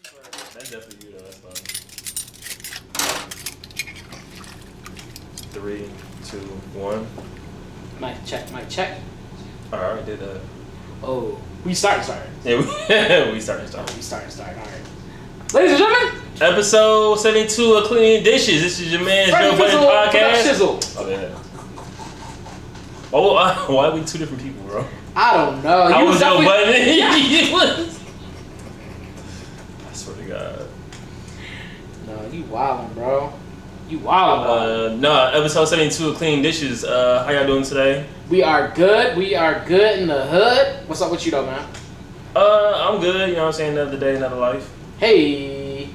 That's definitely you though. That's fine. 3, 2, 1. Mic check, mic check. I already did that. Oh, we starting. Yeah, we starting. All right. Ladies and gentlemen, Episode 72 of Cleaning Dishes. This is your man Joe Budden Podcast. Oh yeah. Oh, why are we two different people, bro? I don't know. I You was Joe Budden. Yeah. I swear to God. No, you wildin', bro. You wildin'. No, episode 72 of Cleaning Dishes. How y'all doing today? We are good. We are good in the hood. What's up with you though, man? I'm good. You know what I'm saying? Another day, another life. Hey.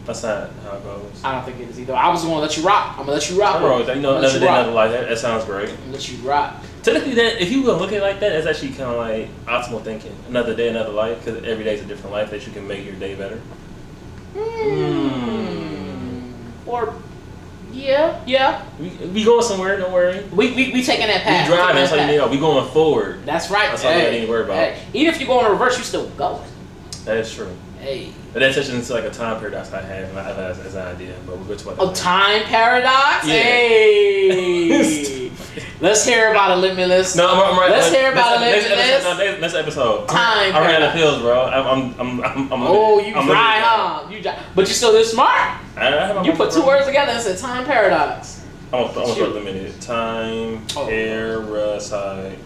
That's not how it goes. I don't think it is either. I was gonna let you rock. I'm gonna let you rock. I'm wrong with that. You know, another day, another life. That sounds great. I'm gonna let you rock. Technically, that if you would look at it like that, that's actually kind of like optimal thinking. Another day, another life, because every day is a different life that you can make your day better. Or, yeah. We going somewhere. Don't worry. We taking that path. We driving. That's how you know. We going forward. That's right. That's all you need to worry about. Hey. Even if you go in reverse, you still going. That is true. Hey. But that's actually into like a time paradox I have as an idea, but we'll go to a time paradox? Yeah. Hey. Let's hear about it, Limitless. No, I'm right. Let's hear about it, Limitless. Next episode. Time I ran the paradox. pills, bro. I'm oh, you dry, huh? You dry. But you still this smart. You put two words together and said time paradox. I'm gonna start limited. Time parasite.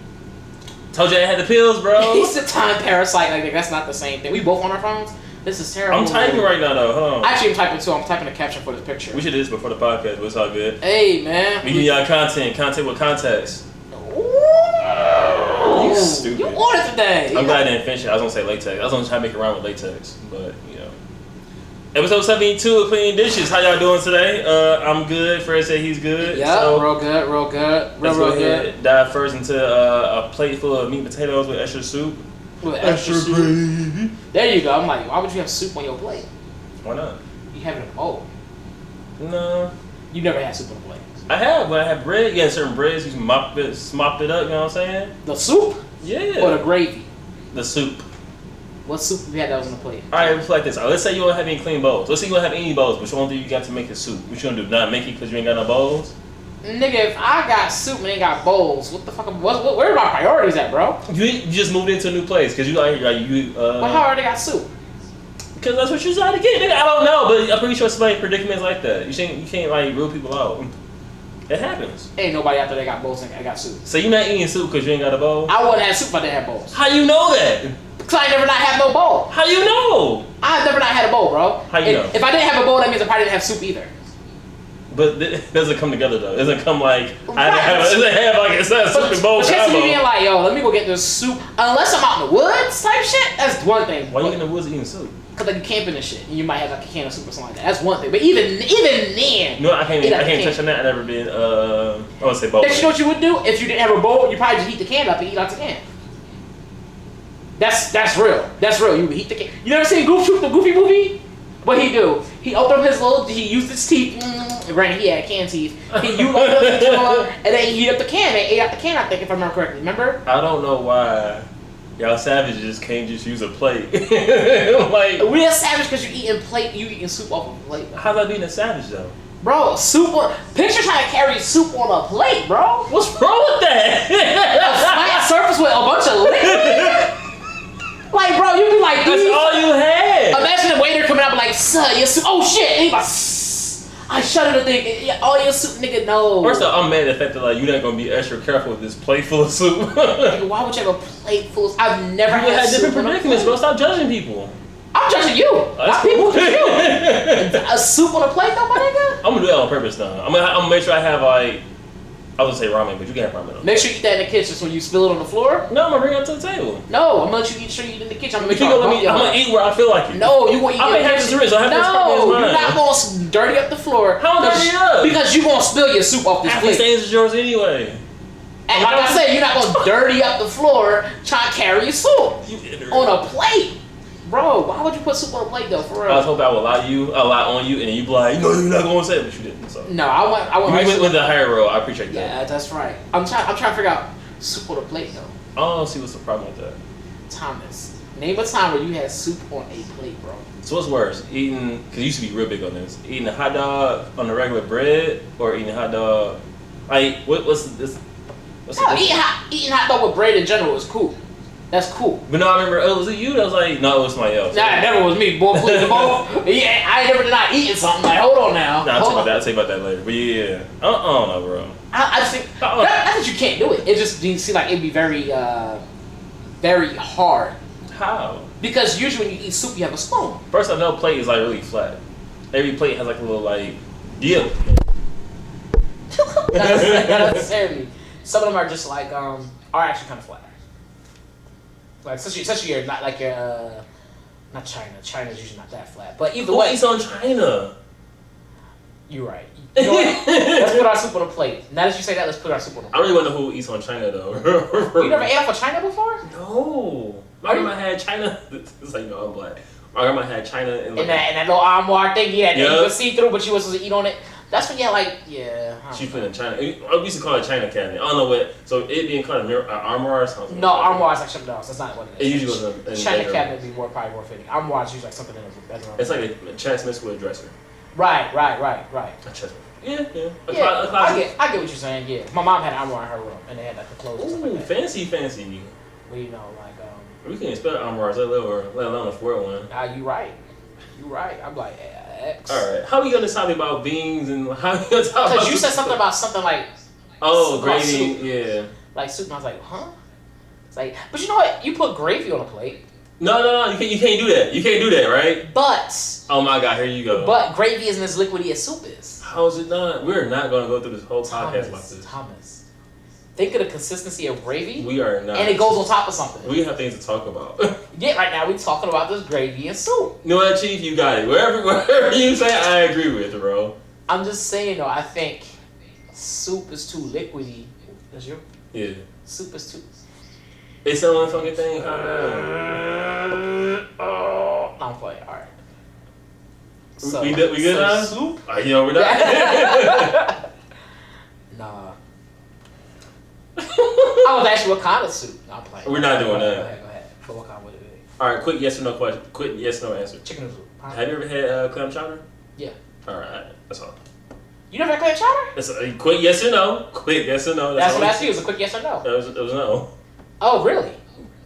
Told you I had the pills, bro. He said time parasite. Like that's not the same thing. We both on our phones. This is terrible. I'm typing right now, though. Hold on. Actually, I'm typing too. I'm typing a caption for this picture. We should do this before the podcast, but it's all good. Hey, man. We give y'all content with context. Ooh. You stupid. You on it today. I'm glad I didn't finish it. I was gonna say latex. I was gonna try to make it rhyme with latex, but you know. Episode 72 of Cleaning Dishes. How y'all doing today? I'm good. Fred said he's good. Yeah, so real good. Let's go ahead. Dive first into a plate full of meat and potatoes with extra soup. With extra gravy. There you go. I'm like, why would you have soup on your plate? Why not? You have it in a bowl. No. You never had soup on a plate. I have. When I have bread, you got certain breads, you mopped it up, you know what I'm saying? The soup? Yeah. Or the gravy? The soup. What soup you had that was on the plate? Alright, it's like this. Let's say you don't have any clean bowls. Let's say you don't have any bowls, but you want to do you got to make a soup. What you gonna do? Not make it because you ain't got no bowls? Nigga, if I got soup and ain't got bowls, what the fuck? Where are my priorities at, bro? You just moved into a new place because you like But how already got soup? Because that's what you trying to get, nigga. I don't know, but I'm pretty sure somebody predicaments like that. You can't like rule people out. It happens. Ain't nobody out there that got bowls and I got soup. So you not eating soup because you ain't got a bowl? I wouldn't have soup if I didn't have bowls. How you know that? Because I never not had no bowl. How you know? I never not had a bowl, bro. How you know? If I didn't have a bowl, that means I probably didn't have soup either. But it doesn't come together though. It doesn't come like Right. it doesn't have like it's not a soup and bowl But chance of me combo. being like, yo, let me go get this soup. Unless I'm out in the woods type shit, that's one thing. Why you in the woods eating soup? Cause like you camping and shit, and you might have like a can of soup or something like that. That's one thing. But even then, No, I can't touch on that. I never been. I want to say bowl. Then you know what you would do if you didn't have a bowl? You probably just heat the can up and eat out the can. That's real. That's real. You would heat the can. You never seen the Goofy movie? What he do? He opened up his little. He used his teeth. Granted, he had can teeth. You opened up the controller and then he heat up the can. They ate out the can. I think if I remember correctly. Remember? I don't know why y'all savages can't just use a plate. Like we're savage because you eating soup off of a plate. How's that being a savage though? Bro, picture trying to carry soup on a plate, bro. What's wrong with that? A flat surface with a bunch of liquid. Like, bro, you be like, that's all you had. Imagine the waiter coming up like, son, your soup. Oh shit! And he like, I shudder to think, all your soup, nigga, no. First of all, I'm mad at the fact that like you're not gonna be extra careful with this plate full of soup. Nigga, why would you have a plate full of? I've never had different predicaments, bro. Stop judging people. I'm judging you. Not people judging you. A soup on a plate, though, my nigga. I'm gonna do that on purpose now. I'm gonna make sure I have like. I was gonna say ramen, but you can have ramen. Make sure you eat that in the kitchen so when you spill it on the floor. No, I'm gonna bring it up to the table. No, I'm gonna let you eat. Sure you eat in the kitchen. I'm gonna I'm gonna eat where I feel like it. No, you won't eat. I may have this rich. I have no, you're not gonna dirty up the floor. How dirty it up? Because you gonna spill your soup off this Half plate. the stains is yours anyway. And like I said, you're not gonna dirty up the floor trying to carry your soup on a plate. Bro, why would you put soup on a plate though? For real. I was hoping I would lie on you, and then you be like, no, you're not gonna say it, but you didn't. So. No, I went. You went with the higher road. I appreciate that. Yeah, that's right. I'm trying to figure out soup on a plate though. I don't see what's the problem with that. Thomas, name a time where you had soup on a plate, bro. So what's worse, eating? Because you used to be real big on this. Eating a hot dog on the regular bread, or eating a hot dog? Like what's this? No, eating hot dog with bread in general is cool. That's cool. But no, I remember, was it you that was like, no, it was somebody else. Nah, it never was me. Boy, please, yeah, I never denied eating something. Like, hold on now. Nah, I'll tell you about that later. But yeah, I don't know, bro. I just think, not that you can't do it. It just seems like it'd be very, very hard. How? Because usually when you eat soup, you have a spoon. First, I know plate is like really flat. Every plate has like a little like dip. Not necessarily. Some of them are just like, are actually kind of flat. Like, especially you're not like your, not China. China's usually not that flat. But either way. Who eats on China? You're right. You know what? Let's put our soup on a plate. Now that you say that, let's put our soup on a plate. I really want to know who eats on China though. You never ate off of China before? No. My grandma had China. It's like, no, I'm black. My grandma had China in like, that little armoire thing, yeah, you could see through, but you wasn't supposed to eat on it. That's when you like, yeah. She put in China. We used to call it China cabinet. I don't know what. So it being called an armoire or something. No, armoire is like something else. That's not what it is. It usually goes in China cabinet would be probably more fitting. Armoire is usually like something in the bedroom. It's like a chest mixed with a dresser. Right. A chest. Yeah. I get what you're saying. Yeah, my mom had an armoire in her room, and they had like the clothes. And stuff like that. Fancy. Well, you know, like we can't spell armoires, let alone afford one. You right. I'm like X. All right, how we gonna talk about beans and how we gonna talk about? Because you said something about something like gravy, yeah, like soup, and I was like, huh? It's like, but you know what? You put gravy on a plate. No, you can't do that. You can't do that, right? But oh my God, here you go. But gravy isn't as liquidy as soup is. How is it not? We're not gonna go through this whole podcast like this. Thomas. Think of the consistency of gravy. We are not. And it goes on top of something. We have things to talk about. Yeah, right now we're talking about this gravy and soup. You know what, Chief? You got it. Wherever you say, I agree with, bro. I'm just saying, though, I think soup is too liquidy. That's you? Yeah. Soup is too... It's the only fucking thing. No, I'm playing. All right. So, we good now? Soup? We're not. Nah. I was asking what kind of soup. No, I'm playing. We're not doing that. Go ahead. But what kind would it be? All right, quick yes or no question. Quick yes or no answer. Chicken or soup? Huh? Have you ever had clam chowder? Yeah. All right, that's all. You never had clam chowder? That's a quick yes or no. Quick yes or no. That's what I asked you. It was a quick yes or no. It was no. Oh, really?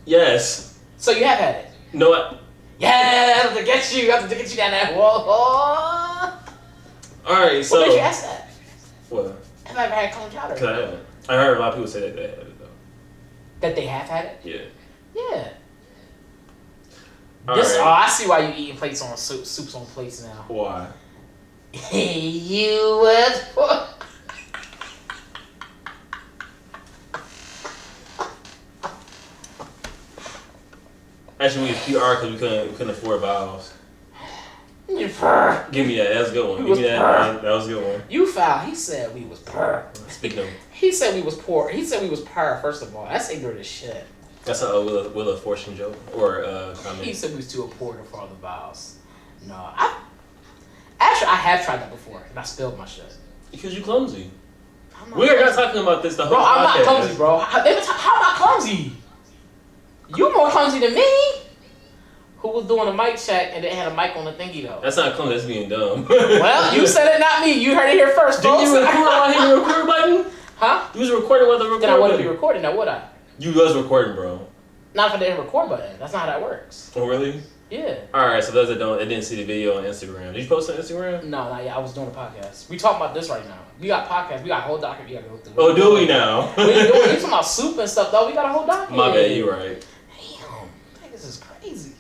Yes. So you have had it? No. What? Yeah, I have to get you. I have to get you down that wall. All right, so. What made you ask that? What? Have I ever had clam chowder? Because I haven't. I heard a lot of people say that they had it though. That they have had it? Yeah. Yeah. All This, right. Oh, I see why you eating plates on soups on plates now. Why? You was. Actually, we used PR because we couldn't afford vowels. You purr. Give me that. That's a good one. We Give me was that. That was a good one. You foul. He said we was purr. Speaking of, He said we was poor. He said we was purr. First of all, that's ignorant as shit. that's a Will of Fortune joke or comment. He said we was too important for all the vowels. No, I have tried that before and I spilled my shit. Because you clumsy. I'm We are not talking about this the whole Bro, I'm not podcast. clumsy, bro. How am I clumsy? You more clumsy than me. Who was doing a mic check and they had a mic on the thingy though? That's not clumsy. That's being dumb. Well, you said it, not me. You heard it here first, Didn't folks. you record while hitting the record button? Huh? You was recording while the record Then I wouldn't be button. recording now, would I? You was recording, bro. Not if I didn't record button. That's not how that works. Oh, really? Yeah. Alright, so those that didn't see the video on Instagram. Did you post it on Instagram? No, not yet. I was doing a podcast. We talking about this right now. We got podcasts. We got a whole document. We got to go through. Oh, do we now? We ain't doing. You talking about soup and stuff though? We got a whole document. My bad, you right. Damn, this is crazy.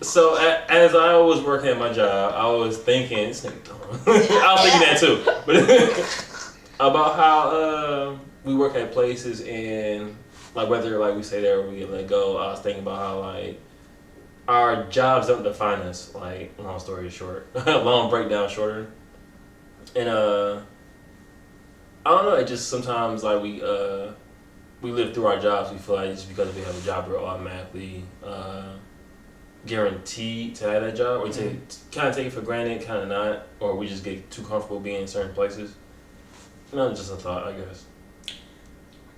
So as I was working at my job, I was thinking, I was thinking that too, but about how we work at places and like whether like we stay there or we get let go. I was thinking about how like our jobs don't define us. Like long story short, long breakdown shorter, and I don't know. It just sometimes like we live through our jobs. We feel like just because we have a job, we're automatically guaranteed to have that job, or kind of take it for granted, kind of not, or we just get too comfortable being in certain places. No, just a thought, I guess.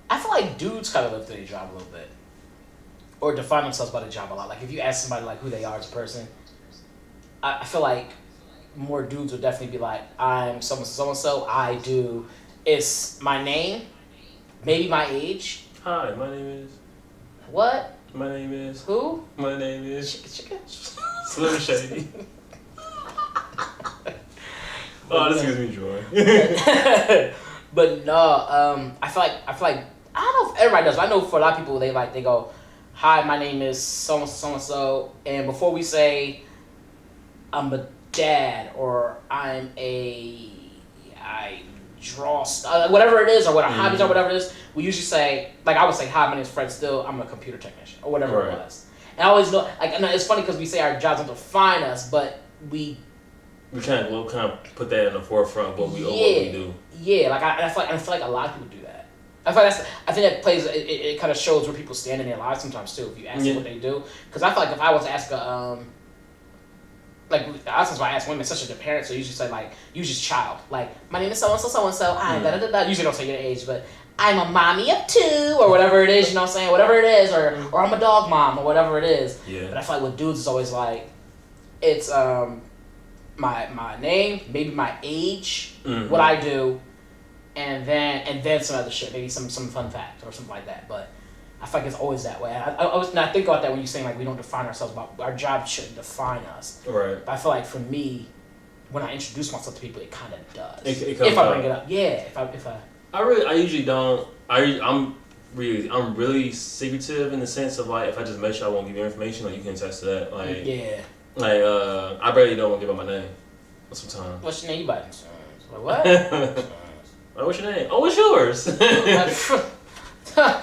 I feel like dudes kind of live through their job a little bit, or define themselves by the job a lot. Like if you ask somebody like who they are as a person, I feel like more dudes would definitely be like, I'm so-and-so, I do. It's my name, maybe my age. Hi, my name is. What? My name is. Who? My name is. Chicka. Slim Shady. Oh, this gives me joy. But no, I feel like I don't know if everybody does, but I know for a lot of people they go, hi, my name is so and so, and before we say I'm a dad or I draw whatever it is or what our hobbies are, whatever it is, we usually say, like I would say, hi, my name is Fred Still, I'm a computer technician or whatever it was. And I always know, like, and it's funny because we say our jobs don't define us, but we're trying to kind of put that in the forefront of what we do. Yeah, like I feel like a lot of people do that. I think that plays. It kind of shows where people stand in their lives sometimes too. If you ask them what they do, because I feel like if I was to ask that's why I ask women, especially their parents, so you usually say like, you just child. Like, my name is so and so. I'm da da da da. Usually don't say your age, but I'm a mommy of 2 or whatever it is. You know what I'm saying? Whatever it is, or I'm a dog mom or whatever it is. Yeah. But I feel like with dudes, it's always like, it's my name, maybe my age, what I do, and then some other shit, maybe some fun fact or something like that. But I feel like it's always that way. I think about that when you're saying like we don't define ourselves, but our job shouldn't define us. Right. But I feel like for me, when I introduce myself to people, it kind of does. It if I bring it up, yeah. If I. I usually don't. I'm really secretive in the sense of like, if I just make sure I won't give you information, like you can attest to that. Like, yeah. Like, I barely don't want to give out my name sometimes. What's your name? You buy insurance. Like, what? Like, what's your name? Oh, what's yours?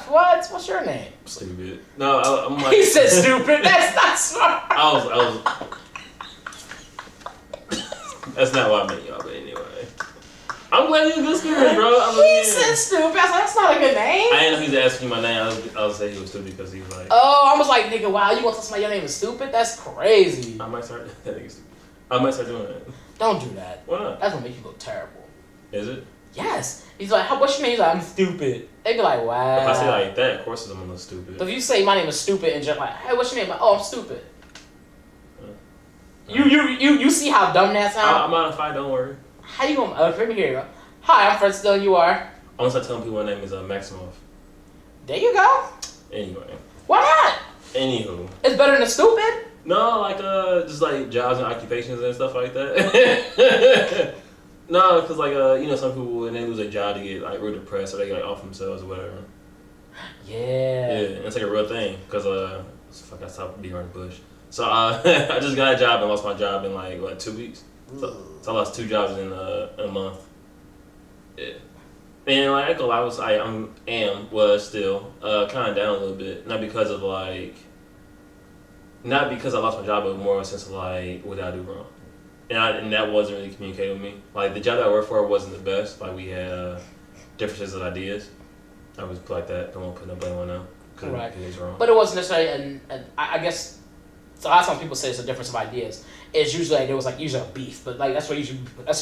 What? What's your name? Stupid. No, I'm like... He said stupid. That's not smart. I was... That's not what I meant, y'all, but anyway. I'm glad you're in good spirits, bro. He said stupid. I was like, that's not a good name. I didn't know he was asking you my name. I was saying he was stupid because he was like... Oh, I was like, nigga, wow, you want to tell somebody your name is stupid? That's crazy. I might start... That nigga's stupid. I might start doing that. Don't do that. Why not? That's gonna make you look terrible. Is it? Yes. He's like, what's your name? He's like, I'm stupid. They be like, wow. If I say like that, of course I'm gonna look stupid. But if you say my name is stupid and just like, hey, what's your name? Like, oh, I'm stupid. You see how dumb that sounds? I'm modified, don't worry. How you gonna... let me hear you. Hi, I'm Fred Still, and you are? I'm gonna start telling people my name is Maximoff. There you go. Anyway. Why not? Anywho. It's better than stupid. No, like just like jobs and occupations and stuff like that. No, because like you know, some people when they lose their job they get like real depressed or they get like off themselves or whatever. Yeah. Yeah, and it's like a real thing because fuck, I stopped being around the bush. So I just got a job and lost my job in like what 2 weeks. So I lost 2 jobs in a month. Yeah. And like I was still kind of down a little bit, not because I lost my job, but more in a sense of like what did I do wrong, and that wasn't really communicated with me. Like the job that I worked for wasn't the best. Like we had differences of ideas. I was like that. Don't want to put no blame on them. Right. It wrong. But it wasn't necessarily, I guess. So a lot of times people say it's a difference of ideas. It's usually like there was like usually a beef, but like that's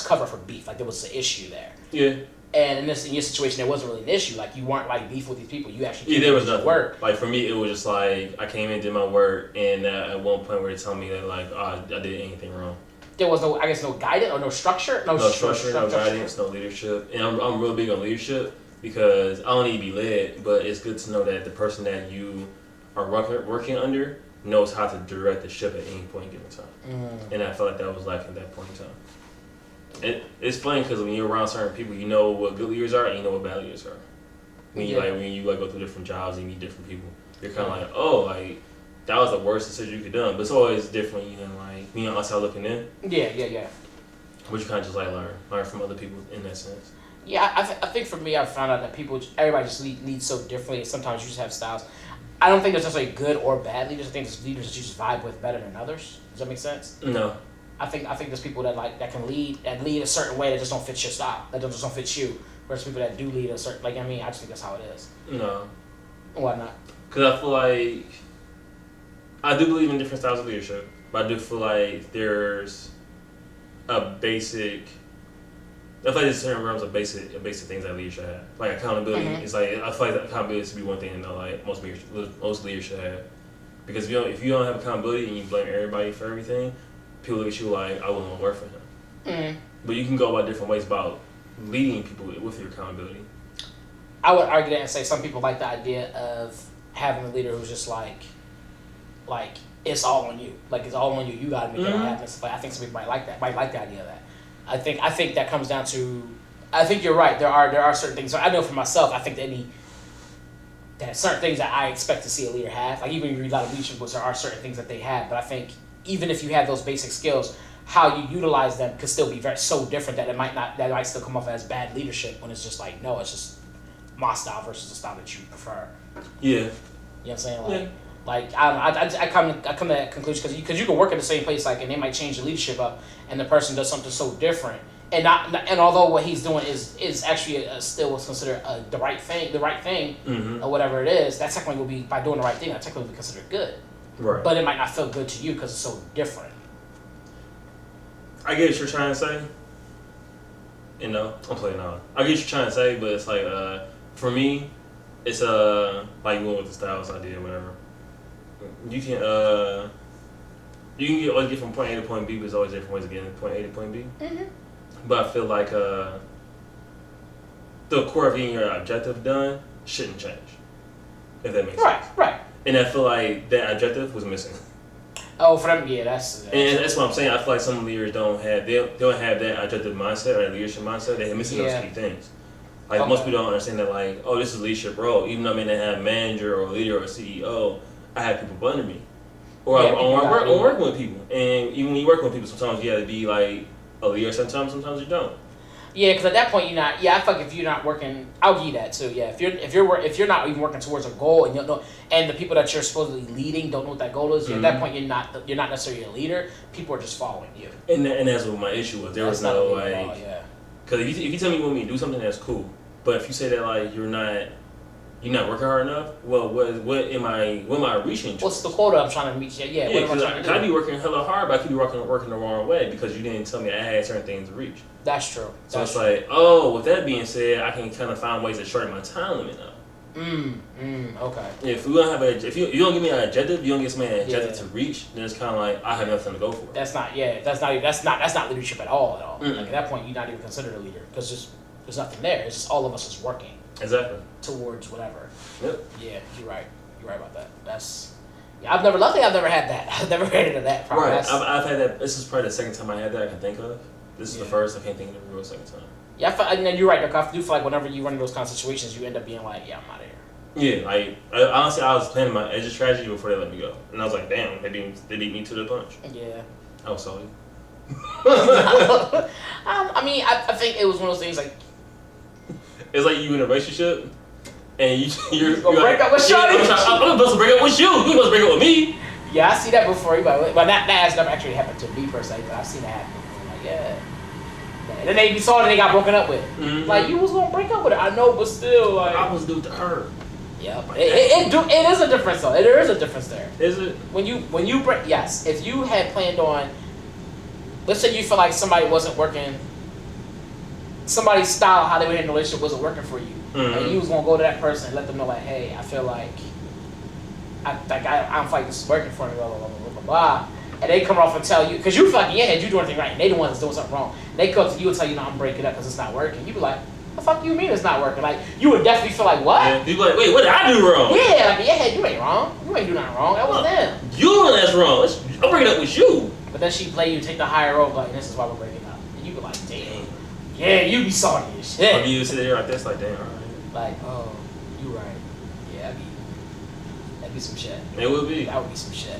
cover for beef. Like there was an issue there. Yeah. And in your situation, there wasn't really an issue. Like you weren't like beef with these people. You actually there was nothing. Work. Like for me, it was just like I came in, did my work, and at one point, where they tell me that like I did anything wrong. There was no guidance or no structure. No structure, no guidance, no leadership. And I'm real big on leadership because I don't need to be led, but it's good to know that the person that you are working under knows how to direct the ship at any point in given time. And I felt like that was lacking at that point in time. It's funny because when you're around certain people, you know what good leaders are and you know what bad leaders are. When you go through different jobs and you meet different people, you're kind of like, oh, like that was the worst decision you could have done. But it's always different, like outside looking in. Yeah. But you kind of just like learn from other people in that sense. Yeah, I think for me, I've found out that everybody just leads so differently. Sometimes you just have styles. I don't think there's necessarily good or bad leaders. I think there's leaders that you just vibe with better than others. Does that make sense? No. I think there's people that can lead a certain way that just don't fit your style. That just don't fit you. Whereas people that do lead a certain I just think that's how it is. No. Why not? Because I feel like I do believe in different styles of leadership, but I do feel like there's a basic. I feel like there's certain realms of basic things that leaders should have. Like accountability. It's like I feel like accountability should be one thing that like most leaders should have. Because if you don't have accountability and you blame everybody for everything, people look at you like, I wouldn't want to work for him. Mm. But you can go about different ways about leading people with your accountability. I would argue that and say some people like the idea of having a leader who's just like it's all on you. Like it's all on you. You got to make it happen. Like I think some people might like that. Might like the idea of that. I think that comes down to. I think you're right. There are certain things. So I know for myself. I think that certain things that I expect to see a leader have. Like even when you read a lot of leadership books, there are certain things that they have. But I think even if you have those basic skills, how you utilize them could still be so different that it might not. That might still come off as bad leadership when it's just like no, it's just my style versus the style that you prefer. Yeah. You know what I'm saying? Like I come to that conclusion because you can work at the same place and they might change the leadership up and the person does something so different and although what he's doing is actually still what's considered the right thing or whatever it is, that technically will be by doing the right thing that technically will be considered good. Right. But it might not feel good to you because it's so different. I get what you're trying to say. You know, I'm playing on. I get what you're trying to say, but it's like for me, it's like going with the styles idea, whatever. You can always get from point A to point B, but there's always different ways of getting from point A to point B. Mm-hmm. But I feel like the core of getting your objective done shouldn't change. If that makes sense. Right. And I feel like that objective was missing. Oh, for them, yeah, that's that's what I'm saying. I feel like some leaders don't have that objective mindset or that leadership mindset. They're missing those key things. Like most people don't understand that this is leadership role. Even though I may not have a manager or a leader or a CEO, I have people under me. Or I'm working with people. And even when you're working with people, sometimes you have to be like a leader sometimes you don't. Yeah, because at that point you're not. Yeah, I feel like if you're not working, I'll give you that too. Yeah, if you're not even working towards a goal and you don't know, and the people that you're supposedly leading don't know what that goal is, at that point you're not necessarily a leader. People are just following you. And that's what my issue was. There was no because if you tell me you want me to do something, that's cool. But if you say that you're not working hard enough, well, what am I reaching towards? What's the quota I'm trying to reach? Yeah, what am I trying to do? I be working hella hard, but I could be working the wrong way because you didn't tell me I had certain things to reach. That's true. So it's like, with that being said, I can kind of find ways to shorten my time limit now. Okay. If we don't have if you don't give me an objective, you don't give me an objective to reach, then it's kind of like I have nothing to go for. That's not leadership at all. Like at that point, you're not even considered a leader because there's nothing there. It's just all of us is working. Exactly. Towards whatever. Yep. Yeah, you're right. You're right about that. I've never had that. I've never had it in that. Probably. Right. I've had that. This is probably the second time I had that I can think of. This is the first. I can't think of the real second time. Yeah, and you're right. Like, I do feel like whenever you run into those kind of situations, you end up being like, yeah, I'm out of here. Yeah, honestly, I was planning my exit strategy before they let me go, and I was like, damn, they beat me to the punch. Yeah. I was sorry. I mean, I think it was one of those things like. It's like you in a relationship, and you're break up with Shawty. I'm supposed to break up with you. You supposed to break up with me. Yeah, I see that before. But that has never actually happened to me per se. But I've seen it happen before. Like, yeah. And then they saw it and they got broken up with. Mm-hmm. Like you was gonna break up with her. I know, but still, like I was due to her. Yeah, but it is a difference though. There is a difference there. Is it? When you break, yes. If you had planned on, let's say you feel like somebody wasn't working. Somebody's style, how they were in the relationship, wasn't working for you, and you was gonna go to that person and let them know, like, hey, I feel like I don't feel like this is working for me, blah blah blah blah blah blah. And they come off and tell you, because you feel like in your head you doing everything right, and they the ones that's doing something wrong. And they come to you and tell you, no, I'm breaking up because it's not working. You be like, the fuck you mean it's not working? Like you would definitely feel like, what? Yeah, you be like, wait, what did I do wrong? Yeah, like in your head you ain't wrong. You ain't do nothing wrong. That was them. You the one that's wrong. I'm breaking up with you. But then she play you, take the higher road, like this is why we're breaking up, and you be like, damn. Yeah, you be salty as shit. Or you sit there like this, like damn, alright. Like, oh, you right. Yeah, that'd be some shit. It would be. That would be some shit.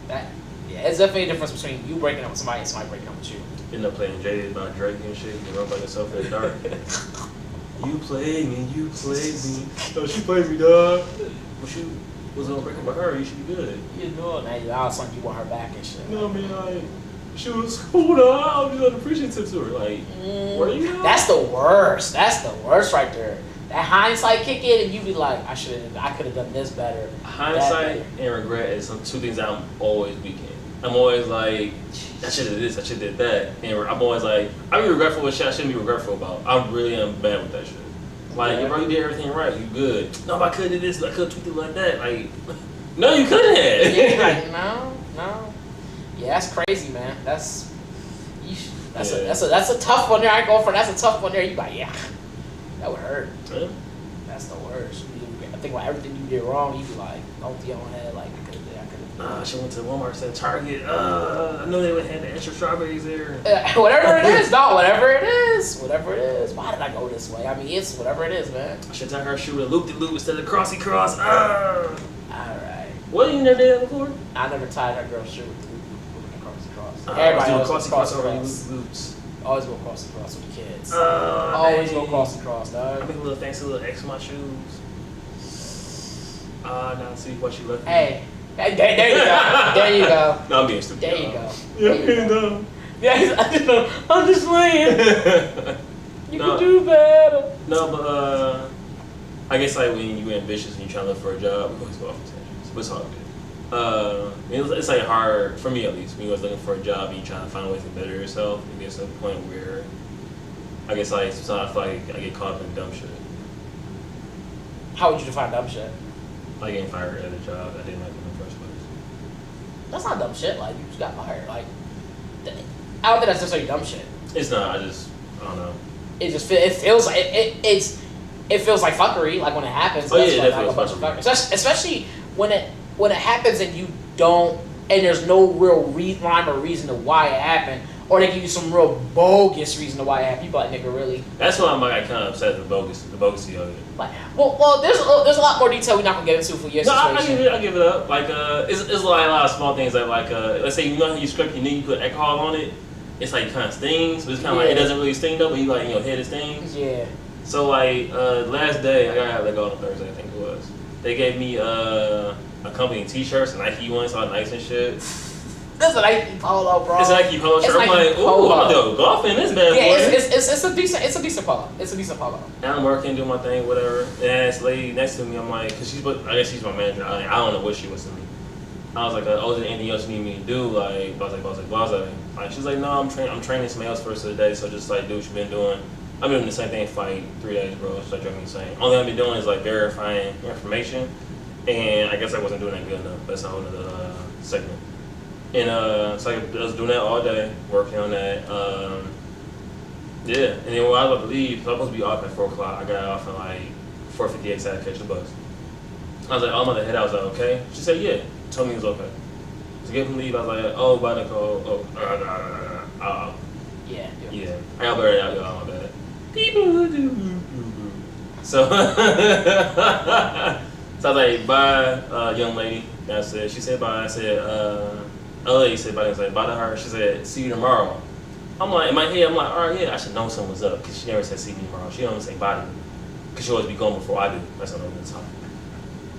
Like, it's definitely a difference between you breaking up with somebody and somebody breaking up with you. End up playing Jaded by Drake and shit, and run by yourself in the dark. You played me. No, she played me, dog. But you was gonna break up with her, you should be good. You know, now all of a sudden you want her back and shit. No, I mean, like, she was cool, dog. I was just unappreciative to her. Like, where you at? That's the worst. That's the worst right there. That hindsight kick in and you be like, I could have done this better. Hindsight and regret is two things that I'm always weak in. I'm always like, I should have did this, I should have did that. And I'm always like, I be regretful with shit I shouldn't be regretful about. I really am bad with that shit. Like, bro, you did everything right, you good. No, but I could have did this, I could have tweeted like that. Like, no, you couldn't have. Yeah, like, no. Yeah, that's crazy, man. That's a tough one there. I ain't going for that's a tough one there. You like, yeah, that would hurt. Yeah. That's the worst. I think about everything you did wrong. You be like, oh, your own head, like I could have. She went to Walmart, said Target. I know they would have the extra strawberries there. Whatever it is, no, whatever it is. Why did I go this way? I mean, it's whatever it is, man. I should tell her shoe with a loop-de-loop instead of crossy cross. Alright. What, you never did that before? I never tied her girl's shoe with the loop and crossy cross. Everybody always crossy cross over loops. Always go crossy cross with the kids. Always go crossy cross, dog. I make a little fancy little X on my shoes. Now see what she left me. Hey, there you go. There you go. No, I'm being stupid. There you go. Yeah, Yeah, I'm just playing. You can do better. No, but I guess like when you're ambitious and you're trying to look for a job, we always go off on tangents, but it's all good. It's like hard, for me at least, when you're always looking for a job and you're trying to find a way to better yourself, it gets to a point where I guess like sometimes I feel like I get caught up in dumb shit. How would you define dumb shit? Like getting fired at a job I didn't like in the first place. That's not dumb shit. Like, you just got fired. Like, I don't think that's necessarily dumb shit. It's not. I don't know. It just feels like it feels like fuckery. Like when it happens. Oh yeah, like, definitely a bunch of fuckery. Especially when it happens and you don't, and there's no real rhyme or reason to why it happened, or they give you some real bogus reason to why it happened. You be like, nigga, really? That's why I'm like kind of upset with the bogusy of it. Like, well, there's a lot more detail we're not gonna get into for your situation. I give it up. Like, it's like a lot of small things that like, let's say you know how you script your knee, you put alcohol on it. It's like kind of stings, but it's kind of like it doesn't really sting though. But you like in your head it stings. Yeah. So like last day I got let go on Thursday I think it was. They gave me a company T-shirts, Nike ones, all nice and shit. This is a Nike polo, bro. It's a Nike polo shirt. I'm like, ooh, I'm gonna go golf in this bad boy. Yeah, it's a decent polo. It's a decent polo. And I'm working, doing my thing, whatever. And this lady next to me, I'm like, cause I guess she's my manager. I don't know what she was to me. I was like, oh, is there anything else you need me to do? Like, like she's like, no, I'm training somebody else for the rest of the day, so just like do what you've been doing. I've been doing the same thing for like 3 days, bro. It's like driving me insane. Only thing I've been doing is like verifying information, and I guess I wasn't doing that good enough. That's a whole other segment. And so I was doing that all day, working on that. Yeah, and then when I was about to leave, so I was supposed to be off at 4 o'clock. I got off at like 4:58, so I had to catch the bus. I was like, oh, I'm about to head out. I was like, okay. She said, yeah. Told me it was okay. To get him to leave, I was like, oh, bye, Nicole. Yeah. I got blurred out, y'all. My bad. So, so I was like, bye, young lady. That's it. She said bye. I said, lady said bye. I was like, bye to her. She said, see you tomorrow. I'm like, in my head, I'm like, all right, yeah, I should know something was up. Because she never said see me tomorrow. She don't say bye to me. Because she always be going before I do. That's what I'm going to talk.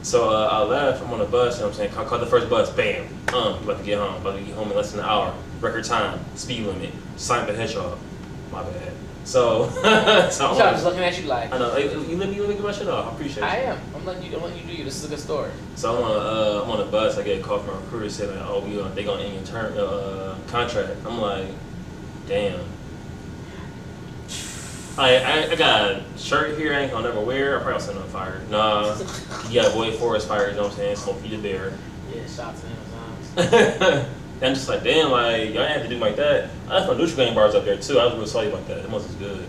So I left. I'm on the bus. You know what I'm saying? I caught the first bus. Bam. About to get home. About to get home in less than an hour. Record time. Speed limit. Sign the hedgehog. My bad. So, I'm just looking at you like. I know. You let me get my shit off. I appreciate it. I am. I'm letting you do you. This is a good story. So I'm on the bus. I get a call from a recruiter saying, like, oh, they gonna end your contract. I'm like, damn. I got a shirt here I ain't gonna never wear. I probably send on fire. Nah, you got Boy Forest fire. You know what I'm saying? Smoke you the bear. Yeah, shots to Amazon. I'm just like, damn, like, y'all ain't have to do like that. I left my Nutri-Grain bars up there, too. I was real salty about that. It was good.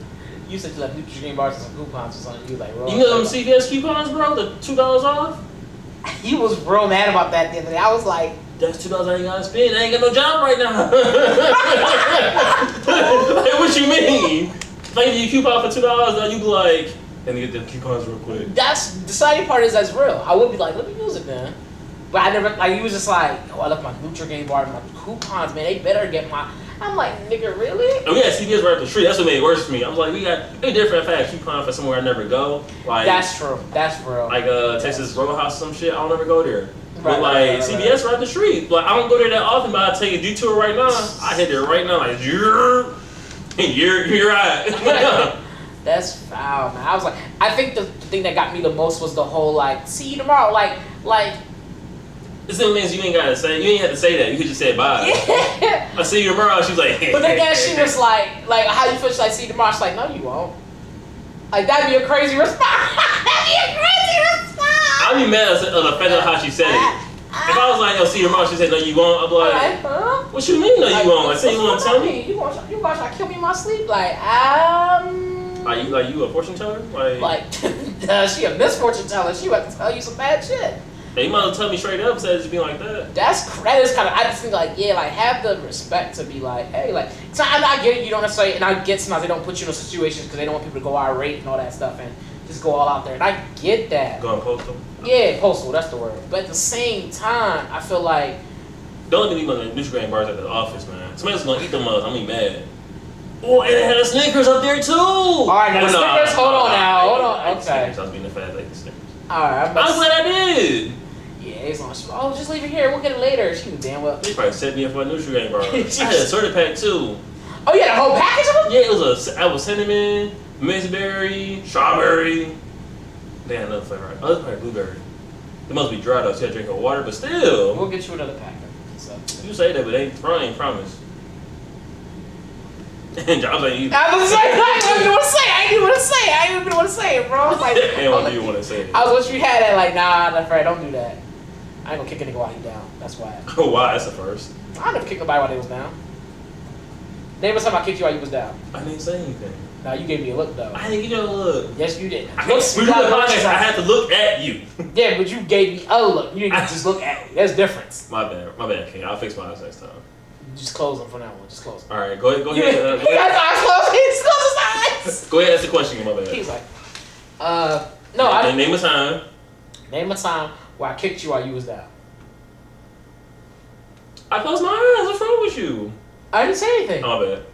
You said you left Nutri-Grain bars and some coupons or something. You like, you know them CVS coupons, bro? The $2 off? You was real mad about that the other day. I was like, that's $2 I ain't gotta spend. I ain't got no job right now. Like, what you mean? If I give you a coupon for $2, then you be like, let me get them coupons real quick. That's, the exciting part is that's real. I would be like, let me use it, man. But I never, like, you was just like, oh, I left my Nutri-Grain bar and my coupons, man. They better get my. I'm like, nigga, really? And we had CVS right up the street. That's what made it worse for me. I was like, it'd different if I had a coupon for somewhere I never go. Like, that's true. That's real. Like Texas Roadhouse, some shit. I don't ever go there. But like CVS right up the street. Like, I don't go there that often, but I'll take a detour right now. I hit there right now. Like, you're right. That's foul, man. I was like, I think the thing that got me the most was the whole like, see you tomorrow, like. It's some things you ain't gotta say. You ain't have to say that. You could just say bye. Yeah. I see you tomorrow. She was like, but then she was like, how you feel? She's like, see you tomorrow. She's like, no, you won't. Like, that'd be a crazy response. That'd be a crazy response. I'd be mad at the fact of how she said it. If I was like, yo, see your mom, she said, no, you won't. I'm like, huh? What you mean, no, you won't? I said, you want to tell me? You gonna try to kill me in my sleep? Like, Like you a fortune teller? Like, she a misfortune teller. She about to tell you some bad shit. Hey, you might as well tell me straight up instead of just being like that. That is kind of, I just think like, yeah, like have the respect to be like, hey, like, so I get it, you don't necessarily, and I get sometimes they don't put you in those situations because they don't want people to go irate and all that stuff and just go all out there, and I get that. Going postal? Yeah, postal, that's the word. But at the same time, I feel like, don't let me go to the Nutrigrain bars at the office, man. Somebody's gonna eat them up, I'm gonna be mad. Oh, and it had Snickers up there too! Alright, now the Snickers, hold on. Okay. I was being a fat like the Snickers. Alright, I'm glad I did! Yeah, it's on. Oh, just leave it here. We'll get it later. She was damn well. They probably set me up for a Nutrigrain bar. I had a soda pack too. Oh, you had a whole package of them? Yeah, it was I was cinnamon, mixberry, strawberry. They had another flavor. Oh, that's probably blueberry. It must be dry though, so you gotta drink the water, but still. We'll get you another pack. So. You say that, but they ain't promise. And Jobs ain't either. I was like, I didn't want to say it, bro. I was like, and what do you want to say? I was what you had at like, nah, Fred, don't do that. I ain't gonna kick a nigga while he down. That's why. Oh wow, that's the first. I never kicked nobody while they was down. Name us time I kicked you while you was down. I didn't say anything. No, you gave me a look though. I didn't give you a look. Yes, you did. We do the podcast. I had to look at you. Yeah, but you gave me a look. You didn't just look at me. There's a difference. My bad, King. I'll fix my eyes next time. Just close them for now. Just close them. All right, go ahead. He got his eyes closed. He's closed his eyes. Go ahead, ask the question. My bad. He's like, no, I didn't. Name a time. Name a time where I kicked you while you was down. I closed my eyes. What's wrong with you? I didn't say anything. Oh, my bad.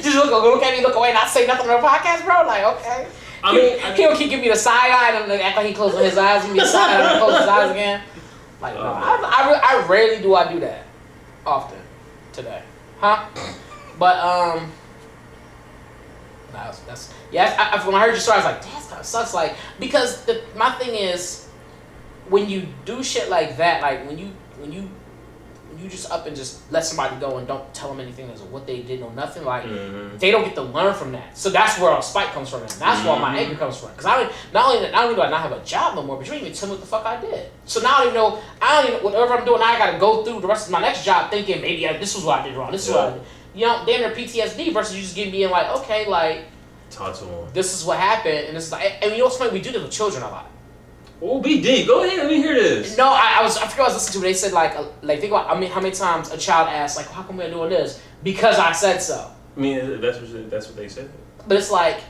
Just look at me, look away, not say nothing on the podcast, bro. Like, okay. I mean, he don't keep giving me the side eye and act like he closing his eyes. Give me the side eye and close his eyes again. Like, no, I rarely do I do that. Often. Today. Huh? But, that's yeah, when I heard your story, I was like, that kind of sucks. Like, because my thing is, when you do shit like that, like, when you just up and just let somebody go and don't tell them anything as what they did or nothing, like, they don't get to learn from that. So that's where our spite comes from, and that's where my anger comes from. Because not only do I not have a job no more, but you didn't even tell me what the fuck I did. So now I don't even know, whatever I'm doing, now I gotta go through the rest of my next job thinking, maybe this was what I did wrong, this is what I did. You know, damn near PTSD versus you just getting being like, okay, like, talk to him. This is what happened, and this is like, and you know what's funny, we do this with children a lot. Oh, be deep. Go ahead. Let me hear this. No, I forgot I was listening to it. They said like think about how many times a child asks like, how come we're doing this? Because I said so. I mean, that's what they said. But it's like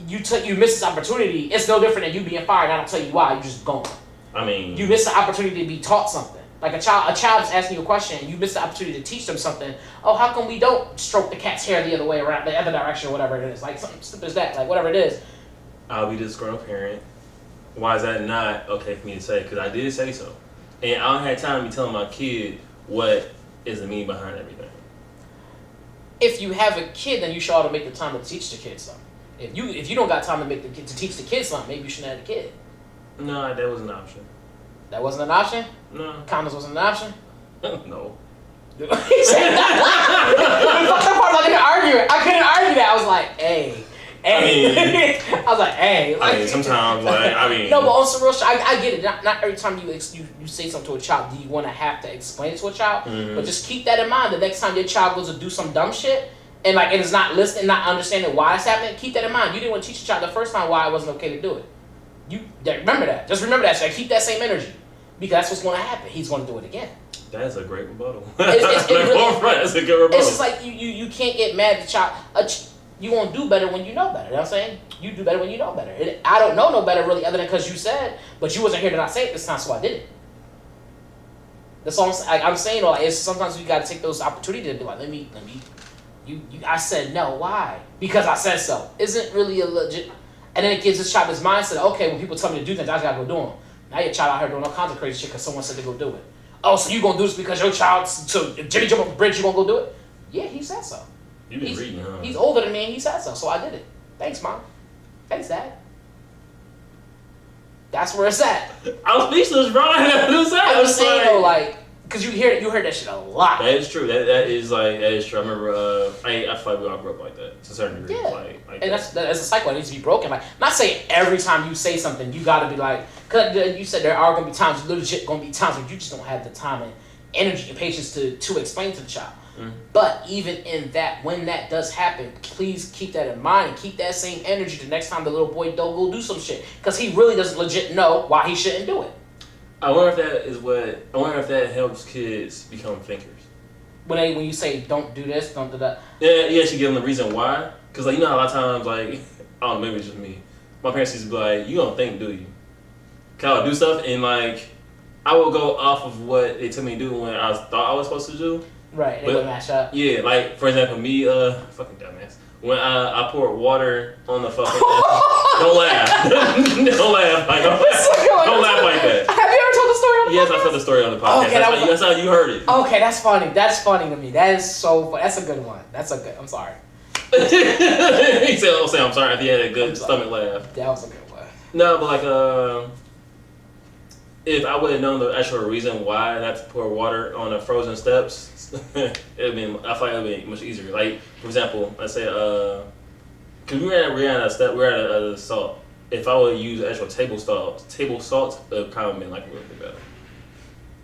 you miss this opportunity. It's no different than you being fired. I don't tell you why. You just gone. I mean, you miss the opportunity to be taught something. Like a child is asking you a question, and you miss the opportunity to teach them something. Oh, how come we don't stroke the cat's hair the other way around, the other direction, or whatever it is? Like something stupid as that. Like whatever it is. I'll be this grown parent. Why is that not okay for me to say? Because I did say so. And I don't have time to be telling my kid what is the meaning behind everything. If you have a kid, then you should ought to make the time to teach the kid something. If you don't got time to teach the kid something, maybe you shouldn't have a kid. No, that was an option. That wasn't an option? No. Condoms wasn't an option? No. He said that. The fucked up part, I couldn't argue that. I was like, hey. I was like, hey. Like, I mean, sometimes, No, but on some real shit, I get it. Not every time you say something to a child, do you want to have to explain it to a child? Mm-hmm. But just keep that in mind. The next time your child goes to do some dumb shit, and is not listening, not understanding why it's happening, keep that in mind. You didn't want to teach a child the first time why it wasn't okay to do it. Remember that. Just remember that. So keep that same energy. Because that's what's going to happen. He's going to do it again. That's a great rebuttal. It's really, that's a good rebuttal. It's just like you can't get mad at the child. You won't do better when you know better. You know what I'm saying? You do better when you know better. I don't know no better really other than because you said, but you wasn't here to not say it this time, so I did it. That's all I'm saying. It's sometimes you got to take those opportunities to be like, let me. I said no. Why? Because I said so. Isn't really a legit. And then it gives this child this mindset. Okay, when people tell me to do things, I just gotta go do them. Now your child out here doing all kinds of crazy shit because someone said to go do it. Oh, so you gonna do this because your child? So if Jimmy jump off the bridge, you gonna go do it? Yeah, he said so. You've been reading, huh? He's older than me and he said so I did it. Thanks, Mom. Thanks, Dad. That's where it's at. I'm speechless, bro. I'm just saying, though, Because you heard that shit a lot. That is true. That is true. I remember. I feel like we all grew up like that to a certain degree. Yeah. Like and that's a cycle that needs to be broken. Like, not saying every time you say something you gotta be like, because you said there are gonna be times, legit gonna be times where you just don't have the time and energy and patience to explain to the child. Mm-hmm. But even in that, when that does happen, please keep that in mind and keep that same energy the next time the little boy don't go do some shit, because he really doesn't legit know why he shouldn't do it. I wonder if that helps kids become thinkers. When you say don't do this, don't do that. Yeah, you actually give them the reason why. Because, like, you know how a lot of times, like, I don't know, maybe it's just me. My parents used to be like, you don't think, do you? Cause I would do stuff and, like, I would go off of what they told me to do when I thought I was supposed to do. Right, they would match up. Yeah, like, for example, me, fucking dumbass. When I poured water on the fucking... don't laugh. Don't laugh. Like, don't laugh like that. Have you ever told the story on the podcast? Yes, I told the story on the podcast. Okay, that's how you heard it. Okay, that's funny. That's funny to me. That is so funny. That's a good one. I'm sorry. He said, "Oh, say I'm sorry." If he had a good stomach laugh. That was a good one. No, but like, if I would have known the actual reason why not to pour water on the frozen steps, I feel like it would be much easier. Like, for example, let's say, because we were at a salt. If I would use actual table salt, it would kind of been like a little bit better.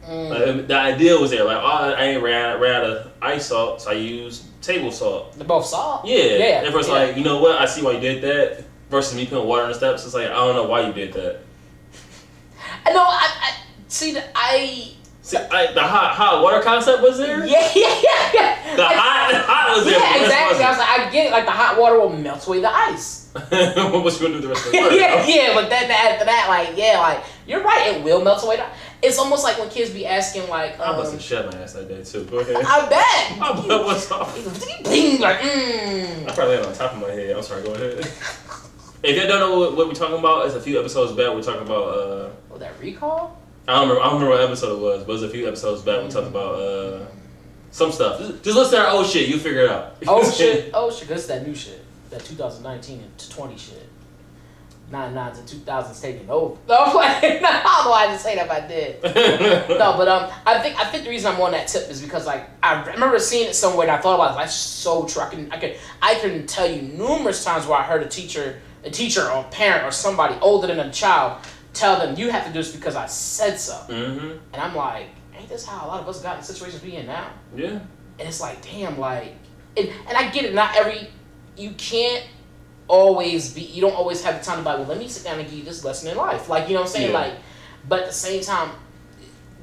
Like, the idea was there. Like, I ain't ran out of ice salt, so I used table salt. They're both salt? Yeah. And first, like, you know what? I see why you did that. Versus me putting water on the steps, it's like, I don't know why you did that. No, I see, the hot water concept was there? Yeah. The hot was there. Yeah, exactly. I was like, I get it. Like, the hot water will melt away the ice. What you gonna do the rest of the work? yeah, but then after that, like, you're right, it will melt away the ice. It's almost like when kids be asking, like, I must have shut my ass that day, too. Go ahead. I bet. I bet what's off. I probably had it on top of my head. I'm sorry, go ahead. If you don't know what we're talking about, it's a few episodes back. We're talking about that recall? I don't remember what episode it was, but it was a few episodes back. We talked about some stuff. Just listen to our old shit. You figure it out. Oh shit. That's that new shit. That 2019 and 20 shit. 99s and 2000s taking over. No, I don't know why I didn't say that if I did. No, but I think the reason I'm on that tip is because, like, I remember seeing it somewhere and I thought about it. Like, that's so true. I can tell you numerous times where I heard a teacher or a parent or somebody older than a child tell them, you have to do this because I said so. Mm-hmm. And I'm like, ain't this how a lot of us got in situations we in now? Yeah. And it's like, damn, like, and I get it. You can't always you don't always have the time to be like, well, let me sit down and give you this lesson in life. Like, you know what I'm saying? Yeah. Like, but at the same time,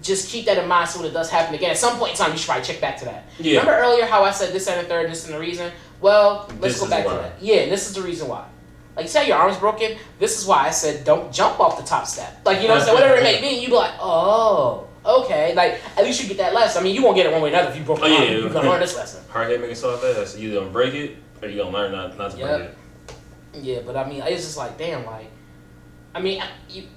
just keep that in mind so when it does happen again. At some point in time, you should probably check back to that. Yeah. Remember earlier how I said this and the third, this and the reason? Well, let's go back to that. Yeah, this is the reason why. Like, you say your arm's broken, this is why I said don't jump off the top step. Like, you know what I'm saying? Whatever it may be, you be like, oh, okay. Like, at least you get that lesson. I mean, you won't get it one way or another if you broke your arm. You're going to learn this lesson. Hard head making soft ass. You're going to break it or you're going to learn not to break it. Yeah, but I mean, it's just like, damn, like, I mean,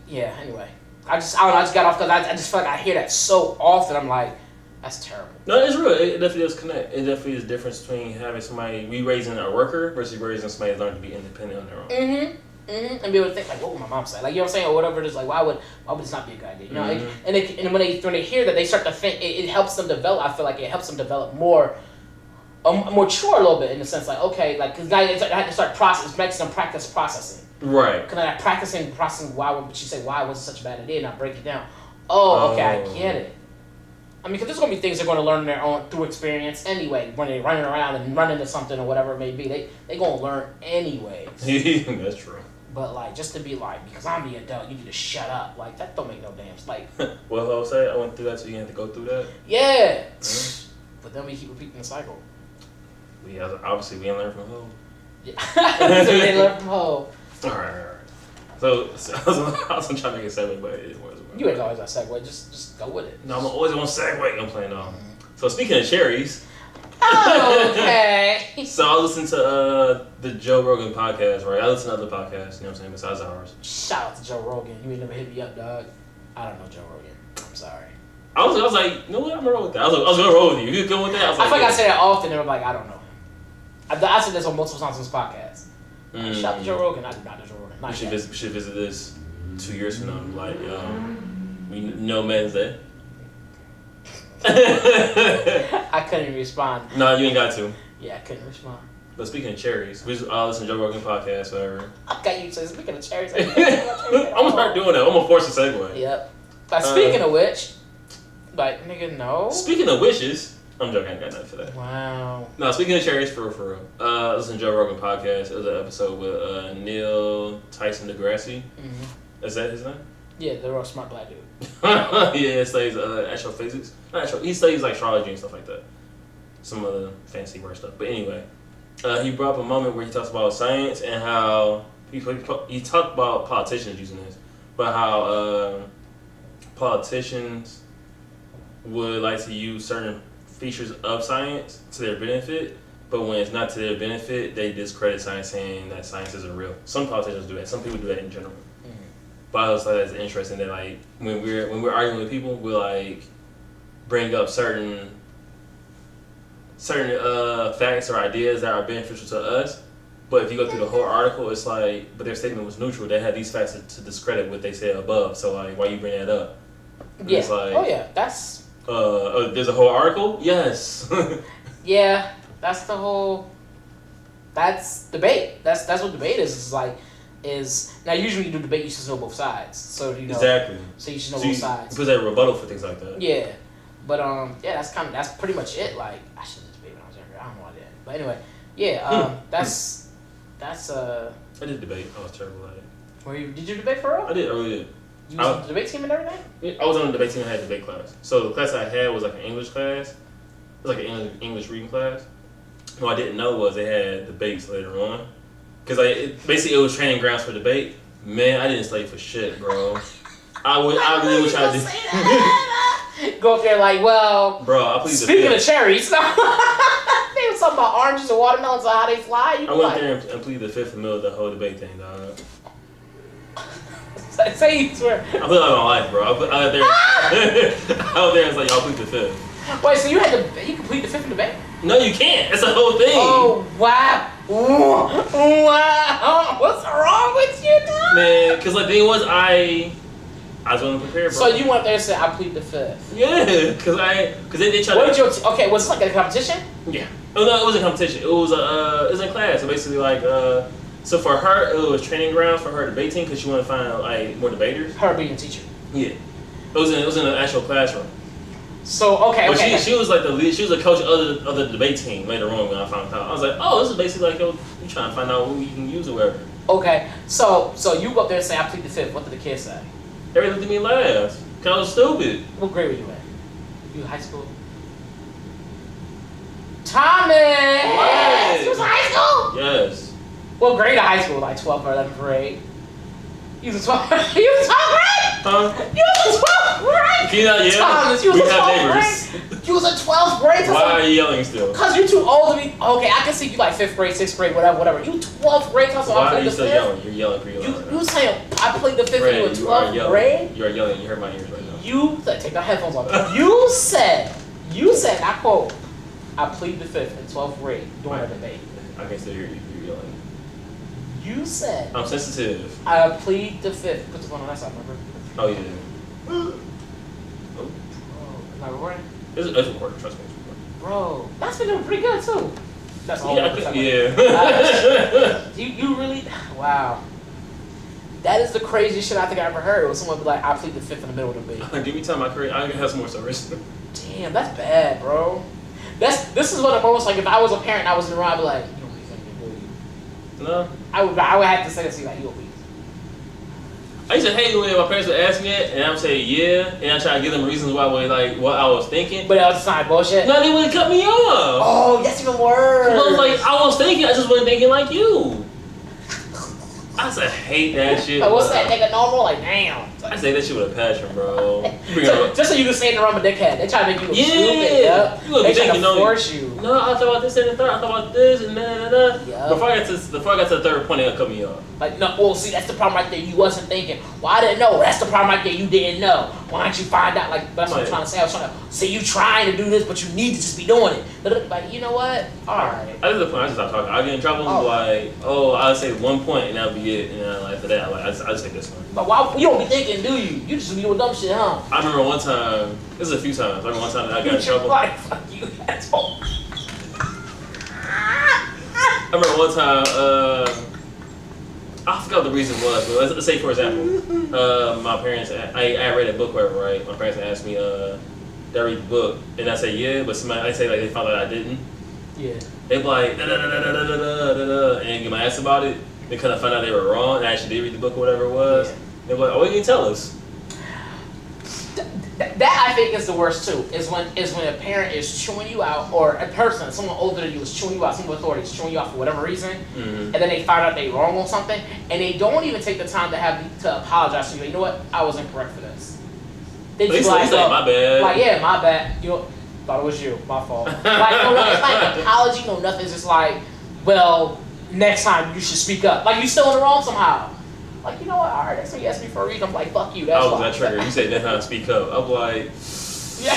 anyway. I just got off because I just feel like I hear that so often. I'm like, that's terrible. No, it's real. It definitely does connect. It definitely is a difference between having somebody raising a worker versus raising somebody learning to be independent on their own. And be able to think like, what would my mom say? Like, you know what I'm saying, or whatever it is. Like, why would this not be a good idea? You know, and when they hear that, they start to think. It helps them develop. I feel like it helps them develop more mature a little bit in the sense like, okay, like, because now I had to start makes them practice processing. Right. Because I'm processing why would she say why was it such a bad idea, and I break it down. Oh, okay, I get it. I mean, because there's going to be things they're going to learn on their own through experience anyway. When they're running around and run into something or whatever it may be, they going to learn anyways. That's true. But, like, just to be like, because I'm the adult, you need to shut up. Like, that don't make no damn sense. Like, well, I'll say I went through that, so you had to go through that. Yeah. Mm-hmm. But then we keep repeating the cycle. Obviously, we didn't learn from home. Yeah. So we didn't learn from home. All right. So I was trying to make a segue, but it wasn't. You ain't always a segue. Just go with it. No, I'm always on segue. I'm playing on. So speaking of cherries. Oh, okay. So I listen to the Joe Rogan podcast, right? I listen to other podcasts, you know what I'm saying, besides ours. Shout out to Joe Rogan. You ain't never hit me up, dog. I don't know Joe Rogan. I'm sorry. I was like, you know what? I'm gonna roll with that. I was gonna roll with you. You good with that? I feel like I say that often, and I'm like, I don't know him. I said this on multiple times on this podcast. Shout out to Joe Rogan. I do not know Joe Rogan. We should visit this 2 years from now. Like, we know Men's Day. I couldn't respond. No, you ain't got to. Yeah, I couldn't respond. But speaking of cherries, we just all listen to Joe Rogan podcast, whatever. I got you to say, speaking of cherries. I'm gonna start doing that. I'm gonna force a segue. Yep. But speaking of which, like, nigga, no. Speaking of wishes, I'm joking, I ain't got nothing for that. Wow. No, speaking of cherries, for real. Listen to Joe Rogan podcast. It was an episode with Neil Tyson deGrasse. Mm-hmm. Is that his name? Yeah, the real smart black dude. Yeah, he studies astrophysics. Not astro, he studies like astrology and stuff like that. Some other fancy word stuff. But anyway, he brought up a moment where he talks about science and how he talked about politicians using this, but how politicians would like to use certain features of science to their benefit, but when it's not to their benefit, they discredit science, saying that science isn't real. Some politicians do that. Some people do that in general. But I was like, that's interesting that like when we're arguing with people, we like bring up certain facts or ideas that are beneficial to us. But if you go through the whole article, it's like, but their statement was neutral. They had these facts to discredit what they said above. So like, why you bring that up? And yeah. It's like, oh yeah, that's. There's a whole article. Yes. Yeah, that's the whole. That's debate. That's what debate is. It's like. Now usually you do debate, you should know both sides. So you know exactly. So you should know both sides. Because they rebuttal for things like that. Yeah, but yeah, that's pretty much it. Like I should have debate when I was younger. I don't know why I didn't. But anyway, yeah, that's. I did debate. I was terrible at it. Did you debate for real? I did earlier. You was on the debate team and everything? Yeah, I was on the debate team and had a debate class. So the class I had was like an English class. It was like an English reading class. What I didn't know was they had debates later on. Because basically it was training grounds for debate. Man, I didn't study for shit, bro. I really wish I did. Go up there like, well, bro, I plead speaking of cherries, they was talking about oranges and watermelons and how they fly. I went there and pleaded the fifth in the middle of the whole debate thing, dog. Say you swear. I put it on my life, bro. I was there and was like, y'all plead the fifth. Wait, so you could plead the fifth in debate? No, you can't. That's the whole thing. Oh, wow. Wow. What's wrong with you, dog? Man, because like the thing was, I was going to prepare, bro. So you went there and said, I plead the fifth. Yeah, because they tried okay, was this like a competition? Yeah. Oh, no, it wasn't a competition. It was in class. So basically, like, so for her, it was training grounds for her debate team because she wanted to find like more debaters. Her being a teacher. Yeah. It was in an actual classroom. So But she was like the lead. She was the coach of the debate team later on when I found out. I was like, oh, this is basically like you trying to find out who you can use or whatever. Okay, so you go up there and say, I plead the fifth. What did the kids say? They looked at me and laughed. Cause I was stupid. What grade were you in? You high school? Thomas! What? You was in high school? Yes. What grade of high school? Like 12th or 11th grade? You was in 12th grade? You was in 12th grade? Huh? You was in 12th grade? Yeah. Thomas, you was in 12th grade? You was in 12th grade? Why are you yelling still? Because you're too old to be... Okay, I can see you like 5th grade, 6th grade, whatever. You 12th grade? Why are you still yelling? You're yelling pretty loud. You saying I played the 5th when you were 12th grade? You are yelling. You hurt my ears right now. You take the headphones off. You said, I quote, I plead the 5th in 12th grade during a debate. I can still hear you. You're yelling. You said, I'm sensitive. I plead the 5th. Put the phone on that side, remember? Oh, yeah. Oh, am I recording? It's recording, trust me. Bro, that's been doing pretty good too. That's all. Yeah. You really, wow. That is the craziest shit I think I ever heard. Was someone be like, I plead the 5th in the middle of the debate. Give me time, my career. I can have some more stories. Damn, that's bad, bro. This is what I'm almost like. If I was a parent, I was in the room, I'd be like, you don't believe anything, do you? No. I would have to say this to you, like, you don't believe. I used to hate when my parents would ask me that, and I'm saying yeah, and I try to give them reasons why, like what I was thinking. But that was not bullshit. No, they wouldn't cut me off. Oh, that's even worse. I was like, I was thinking, I just wasn't thinking like you. I used to hate that shit. Like, what's that nigga normal? Like, damn. I say that shit with a passion, bro. Just so you can say in the room a dickhead. They try to make you look stupid. Yep. They try to force you. No, I thought about this and the third. I thought about this and da. Yep. Before I got to the third point, they cut me off. Like, no, well, see, that's the problem right there. You wasn't thinking. Well, I didn't know. That's the problem right there. You didn't know. Why don't you find out? Like, that's what I'm trying to say. I was trying to say you trying to do this, but you need to just be doing it. Like, you know what? All right. I did the point. I just stopped talking. I get in trouble. I'll say one point and that'll be it. And then after that, I just take this one. But why? You don't be thinking, do you? You just be doing dumb shit, huh? I remember one time This is a few times. Like one time that I got in trouble. Like, fuck you, asshole. I remember one time, I forgot what the reason was, but let's say, for example, my parents, I read a book, whatever, right? My parents asked me, did I read the book? And I say, yeah, but somebody, I say, like, they found out I didn't. Yeah. They'd be like, and get my ass about it. They kind of found out they were wrong, and I actually did read the book or whatever it was. Yeah. They'd be like, oh, what you didn't tell us? That I think is the worst too. Is when a parent is chewing you out, or a person, someone older than you is chewing you out, someone with authority is chewing you out for whatever reason, and then they find out they wrong on something, and they don't even take the time to apologize to you. You know what? I was incorrect for this. They just like, my bad. Like, yeah, my bad. You know, thought it was you, my fault. Like, no, it's like an apology, no nothing. It's just like, well, next time you should speak up. Like, you still in the wrong somehow. Like, you know what? All right, next time you ask me for a reason, I'm like, fuck you. That's why. That trigger. You said next time speak up. I'm like, yeah.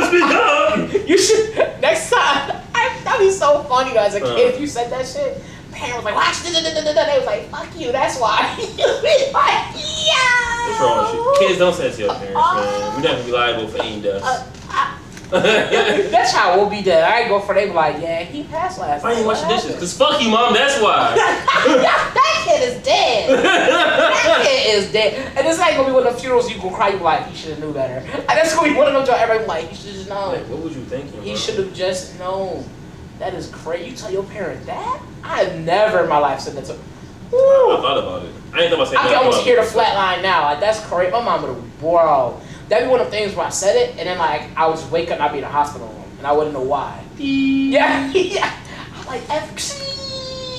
Speak up. You should next time. That'd be so funny though, as a kid if you said that shit. Parents was like, watch. They was like, fuck you. That's why. Like, yeah. What's wrong with you? Kids don't say it to your parents, man. We never be liable for eating dust. That's how we'll be dead. I ain't go for they be like, yeah, he passed last night. Why you wash the dishes? Cause fuck you, mom. That's why. That kid is dead. That kid is dead. And this ain't gonna be one of the funerals you gonna cry. You be like, he should have knew better. And that's gonna be one of them jokes everybody be like, he should have known. Like, what was you thinking? He should have just known. That is crazy. You tell your parent that? I have never in my life said that to. I thought about it. I ain't thought about saying that. I can almost hear the flat line now. Like, that's crazy. My mom would have, bro. That'd be one of the things where I said it, and then like I would just wake up and I'd be in a hospital room, and I wouldn't know why. Yeah. I'm like,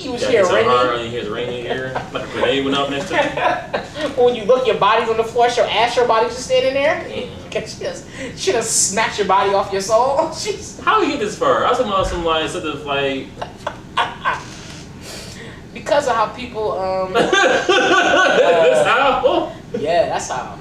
you was here ringing. And you hear the ring in your ear, like a grenade went up next to you. When you look, your body's on the floor, your astral body's just standing there. She just snatched your body off your soul. How you get this far? I was talking about some like sort of like. Because of how people. That's how. Yeah, that's how.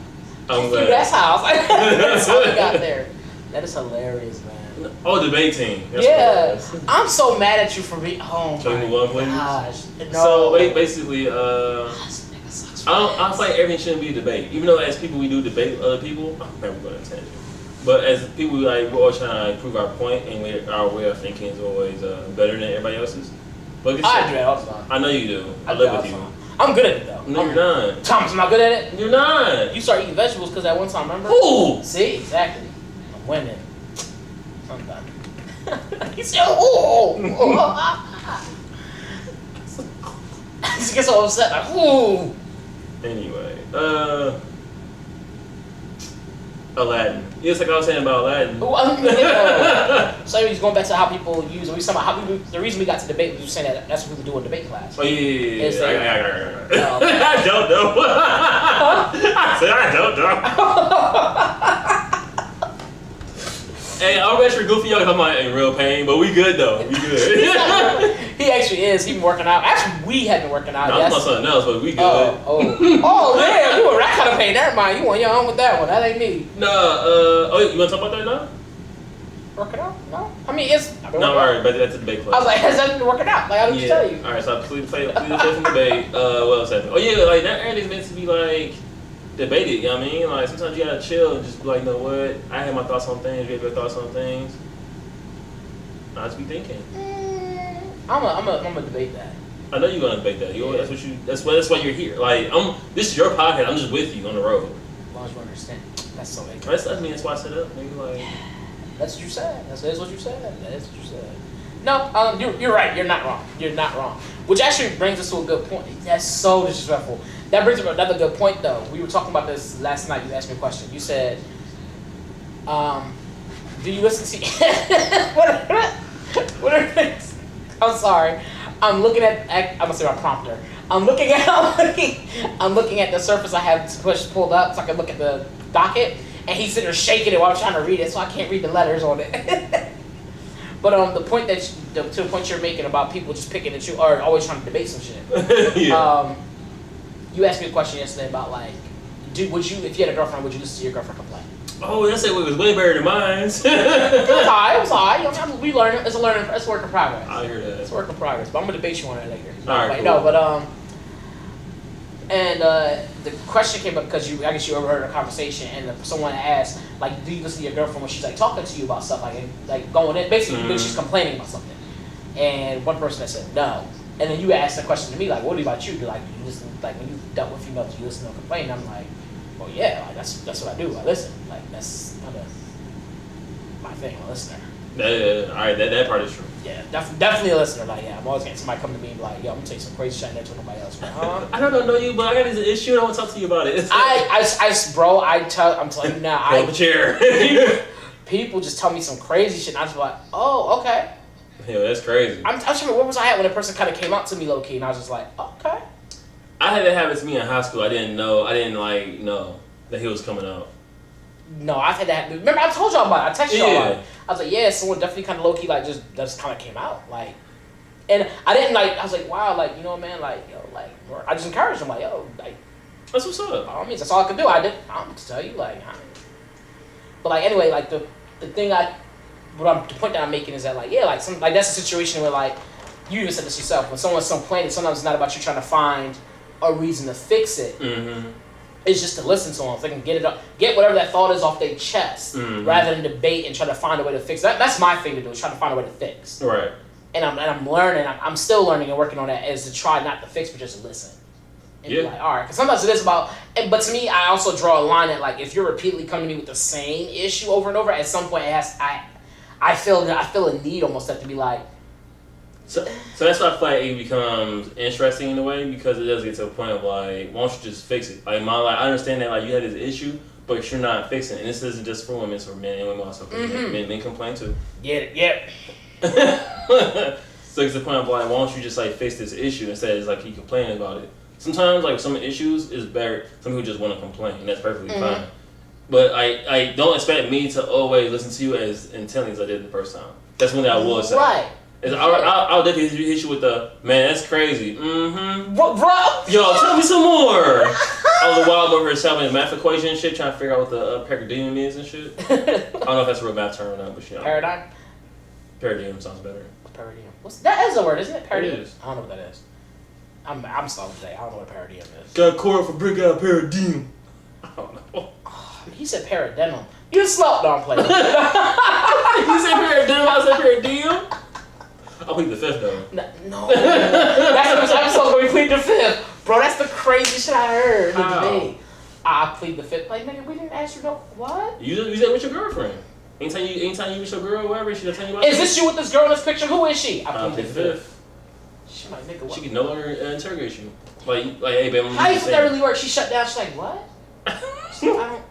That's how. I was like, that's how we got there. That is hilarious, man. Oh, debate team. That's I'm so mad at you for being home. Can we move on, please? Gosh, no. So basically, I feel like everything shouldn't be a debate. Even though as people we do debate with other people, I'm never going to tangent. But as people, like we're always trying to prove our point, and our way of thinking is always better than everybody else's. But I do that all the time. I know you do. I live with you. I'm good at it though. No, you're not. Thomas, I'm not good at it. You're not. You start eating vegetables because that one time, remember? Ooh. See, exactly. I'm winning. I'm done. He said, "Oh." He just gets all upset. Like, ooh. Anyway, Aladdin. It's like I was saying about Aladdin. So he's going back to how people use. We talking about how people. The reason we got to debate was you saying that that's what people do in debate class. Oh yeah. No. I don't know. I said I don't know. Hey, I'm actually goofy y'all because I'm like in real pain, but we good though. We good. He actually is. He been working out. Actually, we had been working out. No, I'm talking something else, but we good. Oh, yeah, you were that kind of pain. Never mind. You on your own with that one. That ain't me. No, you want to talk about that now? Working out? No. I mean, it's. No, alright, but that's a debate class. I was like, has that been working out? Like, I didn't tell you. Alright, so plead the fifth and debate. What else happened? Oh, yeah, like, that everything's meant to be, like, debated, you know what I mean? Like, sometimes you gotta chill and just be like, you know what? I have my thoughts on things, you have your thoughts on things. I just be thinking. I'm gonna debate that. I know you're gonna debate that. That's why you're here. Like, this is your podcast, I'm just with you on the road. As long as you understand. That's so ignorant. That's why I set up, nigga, like. That's what you said. That is what you said. That is what you said. No, you're right. You're not wrong. You're not wrong. Which actually brings us to a good point. That's so disrespectful. That brings up another good point, though. We were talking about this last night. You asked me a question. You said, do you listen to... what are things? I'm sorry. I'm looking at... I'm going to say my prompter. I'm looking at the Surface I have pulled up so I can look at the docket. And he's sitting there shaking it while I'm trying to read it, so I can't read the letters on it. But the point to the point you're making about people just picking and choosing, or always trying to debate some shit. Yeah. You asked me a question yesterday about like, would you, if you had a girlfriend, would you listen to your girlfriend complain? Oh, that it was way better than mine. It was alright. It was alright. We learning. It's a work in progress. I hear that. It's a work in progress. But I'm gonna debate you on that later. Alright. Cool. No, but And the question came up because I guess you overheard a conversation, and someone asked, like, do you listen to your girlfriend when she's like talking to you about stuff, like going in, basically when she's complaining about something? And one person that said no. And then you asked the question to me, like, what about you? Do like you listen, like when you dealt with females, do you listen to them complain? I'm like, well, yeah, like that's what I do. I listen. Like that's kind of my thing. I'm a listener. Yeah, all right, that part is true. Yeah, definitely a listener. Like, yeah, I'm always getting somebody come to me and be like, yo, I'm gonna tell you some crazy shit I never told nobody else. But, I don't know you, but I got this issue and I want to talk to you about it. Bro, I'm telling you now. Pull up a chair. People just tell me some crazy shit, and I just be like, oh, okay. Yeah, that's crazy. I'm trying to remember where was I at when a person kind of came out to me low key, and I was just like, okay. I had that happen to me in high school. I didn't know that he was coming out. No, I've had that. Remember, I told y'all about it. I texted y'all about it. Yeah. I was like, yeah, someone definitely kind of low key, like, just kind of came out, like, and I didn't like. I was like, wow, like, you know, man, like, yo, like, I just encouraged him, like, yo, like, that's what's up. by all means, that's all I could do. I don't know what to tell you, like, but like, anyway, like the thing the point that I'm making is that, like, yeah, like that's a situation where, like, you even said this yourself, when someone's complaining, sometimes it's not about you trying to find a reason to fix it. Mm-hmm. It's just to listen to them. If they can get whatever that thought is off their chest, rather than debate and try to find a way to fix it. That's my thing to do, is try to find a way to fix. Right. And I'm learning. I'm still learning and working on that, is to try not to fix, but just to listen. And be like, all right. Because sometimes it is about. But to me, I also draw a line that, like, if you're repeatedly coming to me with the same issue over and over, at some point I feel a need almost to be like. So that's why I feel like it becomes interesting in a way, because it does get to a point of, like, why don't you just fix it? Like, I understand that, like, you had this issue, but you're not fixing it. And this isn't just for women, it's for men and women also. Men complain too. Yeah. So it's the point of, like, why don't you just, like, fix this issue instead of just, like, keep complaining about it? Sometimes, like, some issues is better. Some people just want to complain, and that's perfectly fine. But I don't expect me to always listen to you as intently as I did the first time. That's one thing I will say. Right. I'll definitely hit you with the, man, that's crazy. Mm-hmm. What, bro? Yo, tell me some more. I was a while over here solving math equation and shit, trying to figure out what the paradigm is and shit. I don't know if that's a real math term or not, but you know. Paradigm? Paradigm sounds better. Paradigm. That is a word, isn't it? Paradigm. It is. I don't know what that is. I'm slow today. I don't know what paradigm is. Got core for break out paradigm. I don't know. He said paradigm. You slow. No, I'm playing. You said paradigm, I said paradigm. I'll plead the fifth though. No. That's the episode where we plead the fifth. Bro, that's the craziest shit I heard in the debate. I plead the fifth. Like, nigga, we didn't ask you no. What? You said with your girlfriend. Anytime you with your girl or whatever, she'll tell you about Is this you with this girl in this picture? Who is she? I plead the fifth. She like, nigga, what? She can no longer interrogate you. Like, hey, babe, how do you think that really works? She shut down. She's like, what? She's like,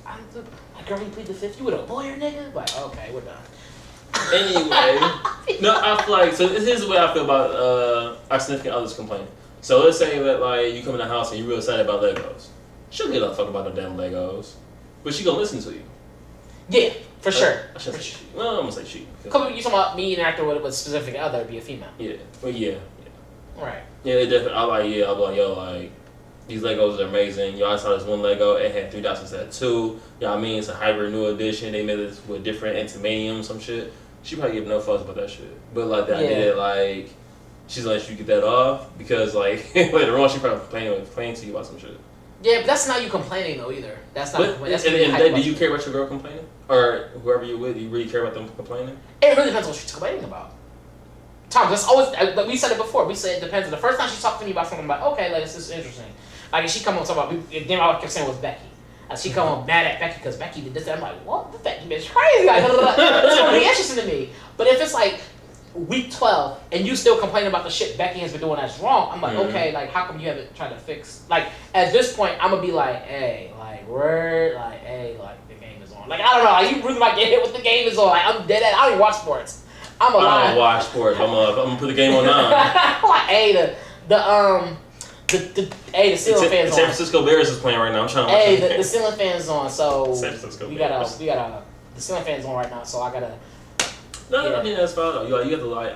I don't think. Like, girl, you plead the fifth? You with a lawyer, nigga? Like, okay, we're done. Anyway, no, I feel like, so this is the way I feel about our significant others complaining. So let's say that, like, you come in the house and you're real excited about Legos. She'll get a fuck about the damn Legos, but she gonna listen to you. Yeah, for sure. I shouldn't say she. Well, I'm gonna say she. Because you talking about me interacting with a specific other, be a female. Yeah. Well, yeah. Right. Yeah, they definitely. I'll be like, yo, like, these Legos are amazing. Yo, I saw this one Lego. It had 3 dots instead of 2. You know what I mean? It's a hybrid new edition. They made this with different antimanium, some shit. She probably give no fucks about that shit. But, like, the idea that, like, she's gonna let you get that off because, like, later on she probably complain to you about some shit. Yeah, but that's not you complaining though either. That's not. But at the end of the day, do you care about your girl complaining, or whoever you're with? Do you really care about them complaining? It really depends on what she's complaining about. Tom, that's always. Like we said it before. We said it depends. The first time she talked to me about something, about okay, like this is interesting. Like if she come on talk about. Then I kept saying it was Becky. She come on mad at Becky because Becky did this. And I'm like, what? This Becky bitch crazy. Like, it's gonna be interesting to me. But if it's like week 12 and you still complaining about the shit Becky has been doing that's wrong, I'm like, okay, like how come you haven't tried to fix? Like at this point, I'm gonna be like, hey, like word, like hey, like the game is on. Like I don't know, like you really might get hit with the game is on. Like I'm dead at. I don't even watch sports. I don't watch sports. I'm gonna put the game on 9. Like hey, the ceiling fans on. San Francisco Bears is playing right now. I'm trying to watch hey, the ceiling fans on. So San Francisco we gotta the ceiling fans on right now. So I gotta. No, I mean that's fine. You have to like.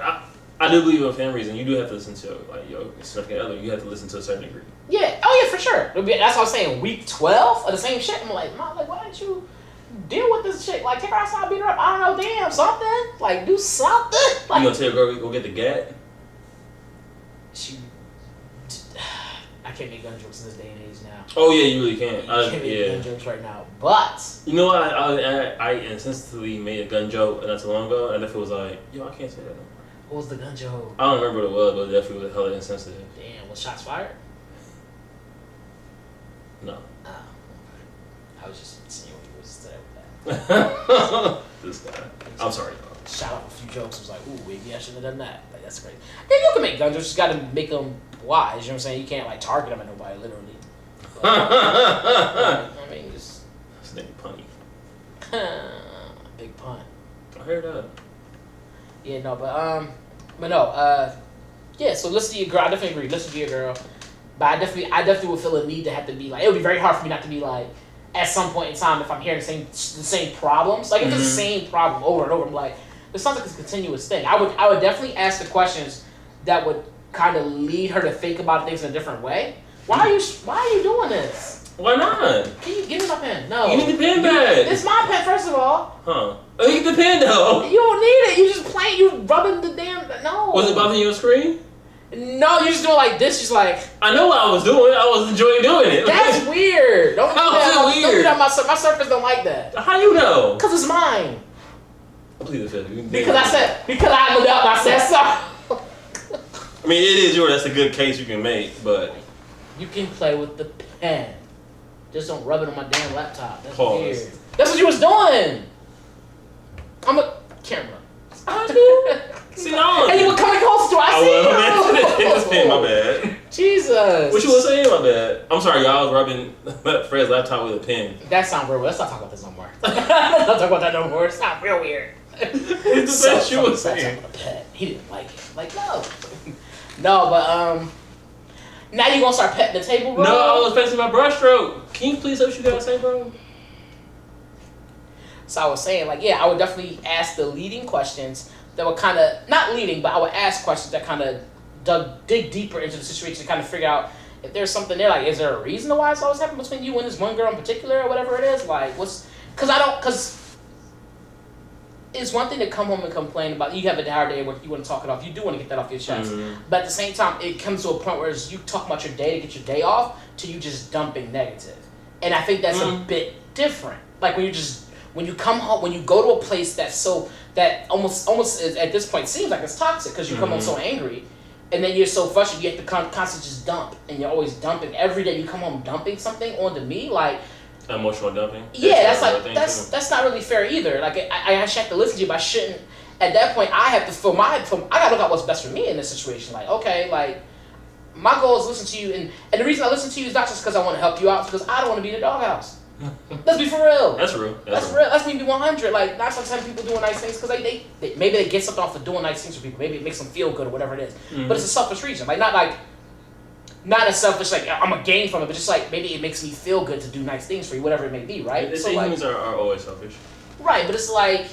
I do believe in fan reason. You do have to listen to like your significant other. You have to listen to a certain degree. Yeah. Oh yeah, for sure. That's what I'm saying. Week 12 of the same shit. I'm like, Mom, like why don't you deal with this shit? Like take her outside, beat her up. I don't know, damn something. Like do something. Like, you gonna tell your girl go get the gat? I can't make gun jokes in this day and age now. Oh yeah, you really can't. You can't make gun jokes right now. But you know what? I insistently made a gun joke not too long ago, and if it was like, yo, I can't say that no more. What was the gun joke? I don't remember what it was, but it definitely was hella insensitive. Damn, was shots fired? No. Oh. I was just seeing what you was saying with that. This guy. I'm sorry, y'all. Shot off a few jokes. I was like, ooh, maybe I shouldn't have done that. Like, that's crazy. Yeah, you can make guns, you just gotta make them wise. You know what I'm saying? You can't like target them at nobody, literally. But, I mean, just. This nigga punny. Big pun. I heard that. Yeah, no, but no, yeah. So listen to your girl. I definitely agree. Listen to your girl. But I definitely would feel a need to have to be like. It would be very hard for me not to be like. At some point in time, if I'm hearing the same problems, like if it's the same problem over and over, I'm like, this sounds like it's a continuous thing. I would definitely ask the questions that would kind of lead her to think about things in a different way. Why are you doing this? Why not? Can you give me my pen? No. You need the pen back. It's my pen, first of all. Huh? Oh, you need the pen though. You don't need it. You just playing. You rubbing the damn. No. Was it bothering your screen? No, you just doing like this. Just like. I know what I was doing. I was enjoying doing it. That's weird. Don't do that. How is it weird? Don't do that. My surface don't like that. How you know? Cause it's mine. Plead the fifth. Because I looked up. I said so. I mean, it is yours. That's a good case you can make, but you can play with the pen. Just don't rub it on my damn laptop. That's pause. weird. That's what you was doing. I'm a camera. See, no. And you were coming close to it. I see you. It's pen, my bad. Jesus. What you was saying, my bad. I'm sorry, y'all. I was rubbing Fred's laptop with a pen. That sounds real weird. Let's not talk about this no more. Let's not talk about that no more. It sounds real weird. It's the best you was saying. He didn't like it. Like, no. No, but, now you gonna start petting the table, bro? No, I was fixing my brushstroke. Can you please say what you gotta say, bro? So I was saying, like, yeah, I would definitely ask the leading questions that were kind of, not leading, but I would ask questions that kind of dig deeper into the situation to kind of figure out if there's something there. Like, is there a reason why it's always happening between you and this one girl in particular or whatever it is? Like, because it's one thing to come home and complain about, you have a hard day where you want to talk it off. You do want to get that off your chest. Mm-hmm. But at the same time, it comes to a point where you talk about your day to get your day off to you just dumping negative. And I think that's a bit different. Like when you come home, when you go to a place that almost at this point seems like it's toxic because you come home so angry and then you're so frustrated you have to constantly just dump and you're always dumping. Every day you come home dumping something onto me, like, emotional dumping. Yeah, that's not really fair either. Like I actually have to listen to you, but I shouldn't. At that point, I have to I gotta look at what's best for me in this situation. Like, okay, like my goal is listen to you, and the reason I listen to you is not just because I want to help you out, it's because I don't want to be in the doghouse. Let's be for real. That's real. That's real. Let's be 100. Like, not sometimes people doing nice things because they maybe they get something off of doing nice things for people. Maybe it makes them feel good or whatever it is. Mm-hmm. But it's a selfish reason. Like not a selfish, like, I'm a gain from it, but just like, maybe it makes me feel good to do nice things for you, whatever it may be, right? So humans are always selfish. Right, but it's like,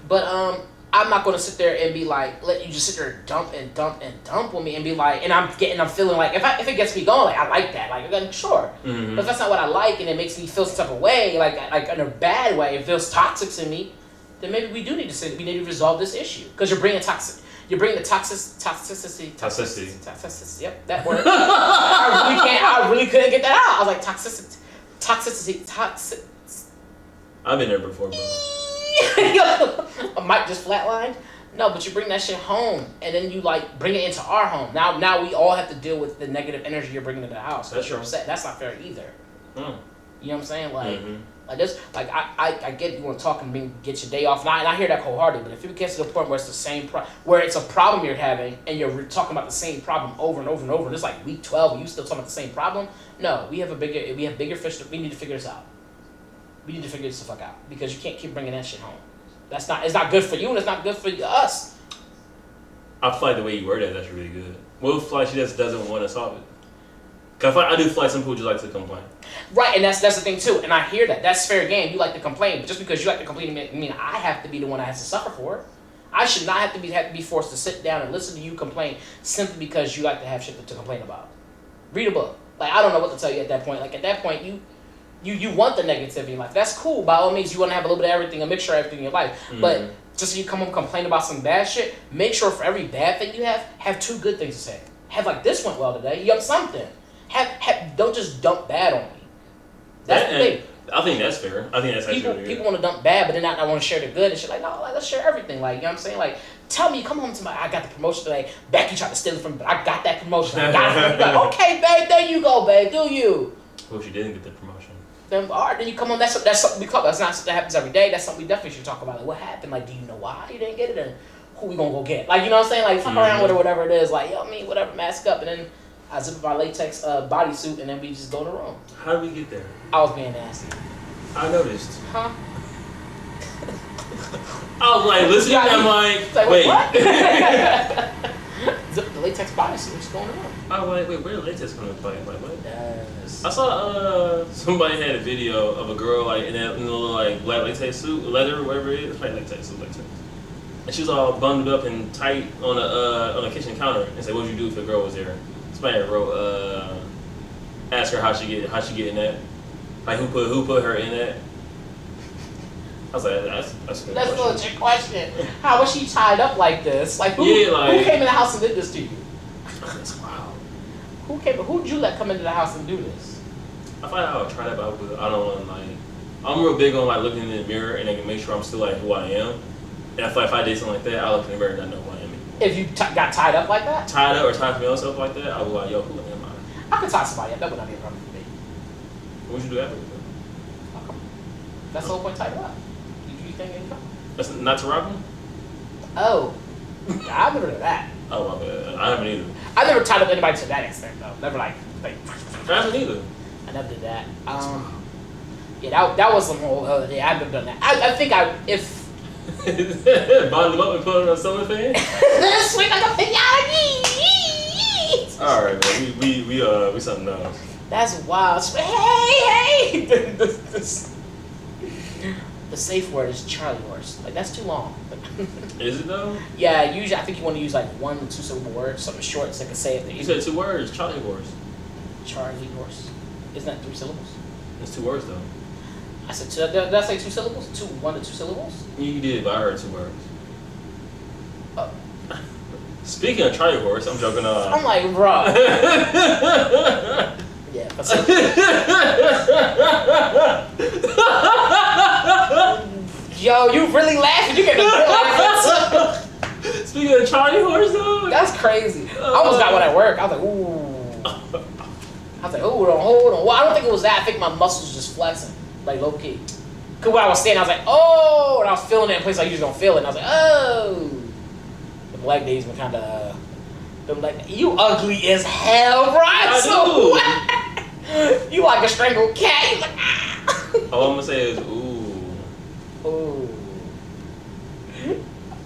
I'm not going to sit there and be like, let you just sit there and dump and dump and dump with me and be like, and I'm feeling like, if it gets me going, like, I like that, like, then sure. Mm-hmm. But if that's not what I like and it makes me feel some type of way, like in a bad way, it feels toxic to me, then maybe we need to resolve this issue. Because you're bringing the toxicity. Yep, that word. I really couldn't get that out. I was like, toxicity. I've been there before, bro. A mic just flatlined. No, but you bring that shit home, and then you like bring it into our home. Now we all have to deal with the negative energy you're bringing to the house. That's you're upset. That's not fair either. You know what I'm saying? Like. Mm-hmm. Like this, like I get you want to talk and get your day off, and I hear that wholeheartedly. But if it gets to the point where it's the same where it's a problem you're having, and you're talking about the same problem over and over and over, and it's like week 12, and you still talking about the same problem. No, we have bigger fish. We need to figure this out. We need to figure this the fuck out because you can't keep bringing that shit home. It's not good for you, and it's not good for us. I feel like the way you word that's really good. What if like she just doesn't want to solve it? Cause I do feel like some people just like to complain. Right, and that's the thing too. And I hear that. That's fair game. You like to complain, but just because you like to complain, I mean I have to be the one that has to suffer for it. I should not have to be forced to sit down and listen to you complain simply because you like to have shit to complain about. Read a book. Like, I don't know what to tell you at that point. Like, at that point, you want the negativity in life. That's cool. By all means, you want to have a little bit of everything, a mixture of everything in your life. Mm-hmm. But just so you come home and complain about some bad shit, make sure for every bad thing you have 2 good things to say. Have like, this went well today. You have something. Don't just dump bad on me. That's the thing. I think that's fair. I think that's actually people want to dump bad, but then not want to share the good and shit. Like, no, like, let's share everything. Like, you know what I'm saying? Like, tell me, come home to I got the promotion today. Becky tried to steal it from me, but I got that promotion. I got it from you. Like, okay, babe, there you go, babe. Do you? Well, she didn't get the promotion. Then, all right, then you come home. That's something we talk about. That's not something that happens every day. That's something we definitely should talk about. Like, what happened? Like, do you know why you didn't get it? And who we gonna go get? Like, you know what I'm saying? Like, fuck around with her, whatever it is. Like, yo, me, whatever, mask up, and then I zip up my latex bodysuit, and then we just go to the room. How did we get there? I was being nasty. I noticed. Huh? I was like, listen, I'm like, wait. What? Zip the latex bodysuit, what's going on? I was like, wait, where did latex come into play? Like, what? Yes. I saw somebody had a video of a girl like in a little like black latex suit, leather, whatever it is, it's probably latex. And she was all bundled up and tight on a kitchen counter and said, "What'd you do if a girl was there?" Somebody wrote, ask her how she get in that. Like who put her in that? I was like, that's a good That's a question. legit question. How was she tied up like this? Like who came in the house and did this to you? That's wild. Who'd you let come into the house and do this? I thought I would try that, but I don't want to like. I'm real big on like looking in the mirror and I can make sure I'm still like who I am. And I feel like if I did something like that, I look in the mirror and I know who I am. If you got tied up like that? Tied up or tied to me else up like that, I would be like, yo, who am I? I could tie somebody up. That would not be a problem for me. What would you do after? That's the whole point. Tied up. You think it's fun? That's not to rob them? Oh, I've never done that. Oh my bad. I haven't either. I never tied up anybody to that extent though. Never like. I haven't either. I never did that. Yeah, that was some whole other day. I've never done that. I think if. Bond them up and put it on a solar fan? Sweet like a pinata. Alright, man. We something else. That's wild. Hey! The safe word is Charlie horse. Like, that's too long. Is it though? Yeah, usually I think you want to use like 1 to 2 syllable words, something short so I can say it. You said 2 words, Charlie horse. Charlie horse. Isn't that 3 syllables? It's 2 words though. I said 2. Did I say 2 syllables? 1 to 2 syllables? You did, but I heard 2 words. Oh. Speaking of Charlie horse, I'm joking. I'm like, bro. Yeah, but yo, you really laughing? You getting a good laugh. Speaking of Charlie horse, though, that's crazy. I almost got one at work. I was like, ooh. Hold on. Well, I don't think it was that. I think my muscles just flexing, like low key. Cause when I was standing, I was like, oh, and I was feeling it in a place I usually don't feel it. And I was like, oh. The black days were kind of. Like, you ugly as hell, right? So what? You like a strangled cat. You like, ah. All I'm gonna say is, ooh. Ooh.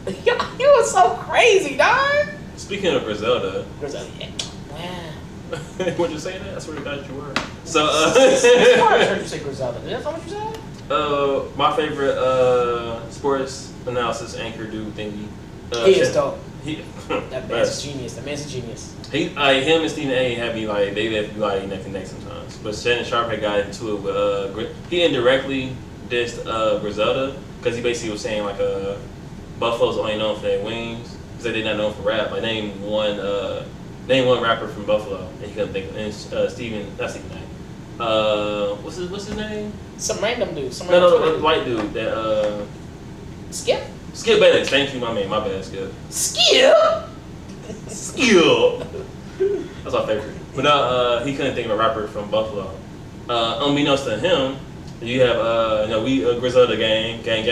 You was so crazy, dog. Speaking of Griselda. Yeah. Wow. What'd you say that? I swear to God you were. So, I heard you say Griselda. Is that what you said? My favorite sports analysis anchor dude thingy. He is dope. That man's a genius. That man's a genius. Him and Stephen A. have me like they have me like neck and neck sometimes. But Shannon Sharpe had got into it with he indirectly dissed Griselda because he basically was saying like Buffalo's only known for their wings because they did not known for rap. Like name one rapper from Buffalo and he couldn't think of not Stephen A. What's his name? Some random dude. No, white dude that Skip Bayless, thank you, my man. My bad, Skip. Skip. That's my favorite. But no, he couldn't think of a rapper from Buffalo. Unbeknownst to him, you have we Griselda gang. That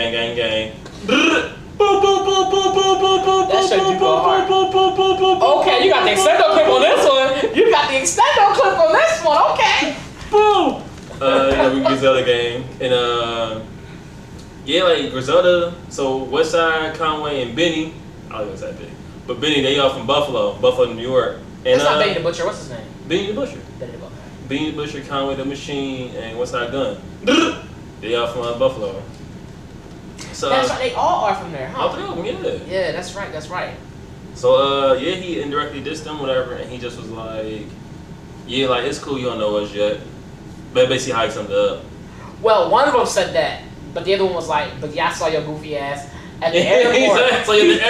shit do go hard. Okay, you got the extendo clip on this one. You got the extendo clip on this one. Okay. Boom. We Griselda gang and yeah, like Griselda, so Westside, Conway, and Benny. I was gonna say Benny, but Benny, they all from Buffalo, New York. And it's not Benny the Butcher. What's his name? Benny the Butcher. Benny the Butcher, Conway the Machine, and Westside Gun. They all from Buffalo. So that's right. They all are from there, huh? All 3 of them, yeah. Yeah, that's right. So yeah, he indirectly dissed them, whatever, and he just was like, yeah, like it's cool, you don't know us yet. But basically, how he summed it up. Well, one of them said that. But the other one was like, but yeah, I saw your goofy ass at the airport. So at the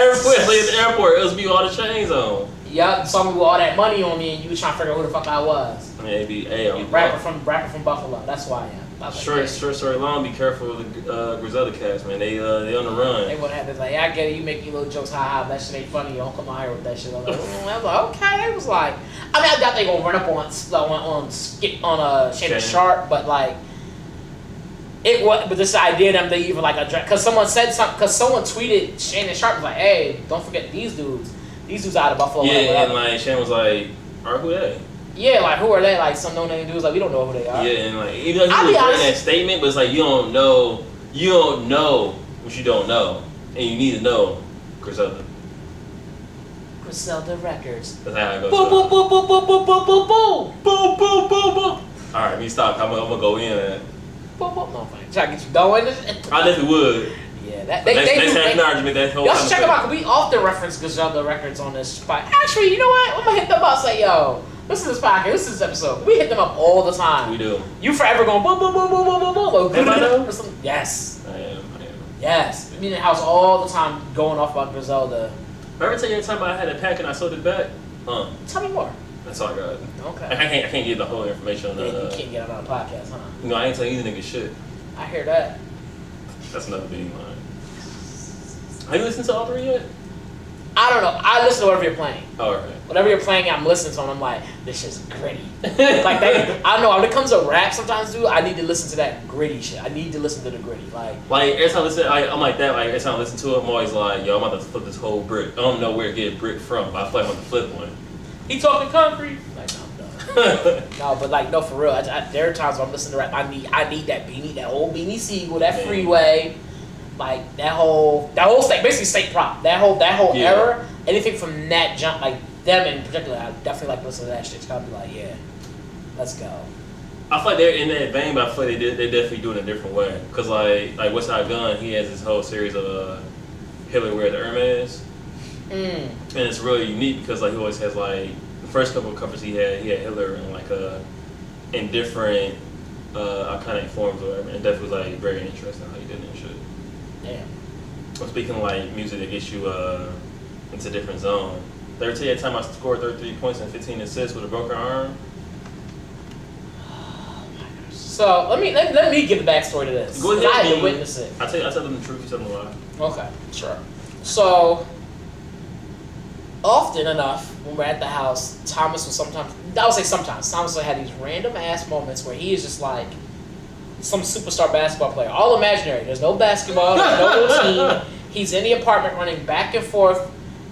airport, it was me with all the chains on. Yup, saw me with all that money on me, and you was trying to figure out who the fuck I was. I mean, it'd be, hey, rapper from Buffalo. That's who I am. Short story long. Be careful with the Griselda cast, man. They on the run. They would have this like, I get it. You make your little jokes, haha. That shit ain't funny. You don't come out here with that shit. I was like, okay. They was like, I mean, I doubt they gonna run up on Shannon Sharpe, but like, it was. But this idea of them they even like address because someone said something because someone tweeted Shannon Sharpe was like, hey, don't forget these dudes. These dudes out of Buffalo. Yeah, and like Shannon was like, who they? Yeah, like who are they? Like some no-name dudes. Like we don't know who they are. Yeah, and like even though he was writing that statement, but it's like you don't know what you don't know, and you need to know Griselda. Griselda Records. That's how it goes. Boom, boom, boom, boom, boom, boom, boom, boom, boom, boom, boom, boom, boom. All right, me stop. I'm gonna go in. Man. Boom, boom. No, fine. Try to get you going. I definitely would. Yeah, that y'all should check them out. We often reference Griselda Records on this spot. Actually, you know what? I'm gonna hit them up. Say, yo. Listen to this podcast. Listen to this episode. We hit them up all the time. We do. You forever going boom, boom, boom, boom, boom, boom, boom. Am I though? Yes. I am. Yes. I'm in the house all the time going off about Griselda. Remember tell you the time I had a pack and I sold it back? Tell me more. That's all I got. Okay. I can't get the whole information on you can't get it on a podcast, huh? No, I ain't telling you niggas shit. I hear that. That's another big line. Have you listened to all three yet? I don't know. I listen to whatever you're playing. Oh, right. Whatever you're playing, I'm listening to, and I'm like, this shit's gritty. I don't know. When it comes to rap, sometimes, dude, I need to listen to that gritty shit. I need to listen to the gritty. Like every time I listen, I'm like that. Like every time I listen to it, I'm always like, yo, I'm about to flip this whole brick. I don't know where to get a brick from, but I feel like I'm about to flip one. He talking concrete? Like, no. No, but like, no, for real. There are times when I'm listening to rap. I need that Beanie, that old Beanie Siegel, that Freeway. Like that whole state, basically state prop. That whole era, anything from that jump, like them in particular, I definitely like listening to that shit. It's gotta be like, yeah, let's go. I feel like they're in that vein, but I feel like they definitely do it in a different way. Cause like West Side Gun, he has this whole series of Hitler wear the Hermes, and it's really unique because like he always has like the first couple of covers he had Hitler in like in different iconic forms or whatever, and definitely was like very interesting how he did it and shit. Damn. Well, speaking of like music that gets you into a different zone, did I ever tell you that time I scored 33 points and 15 assists with a broken arm? So let me give the backstory to this. Go ahead. I had to witness it. I tell them the truth. You tell them why. Okay, sure. So often enough, when we're at the house, Thomas will sometimes. I would say sometimes. Thomas will have these random ass moments where he is just like some superstar basketball player, all imaginary. There's no basketball, there's no routine. He's in the apartment running back and forth,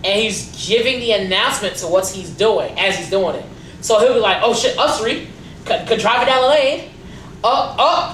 and he's giving the announcement to what he's doing as he's doing it. So he'll be like, "Oh shit, us three could drive it down the lane,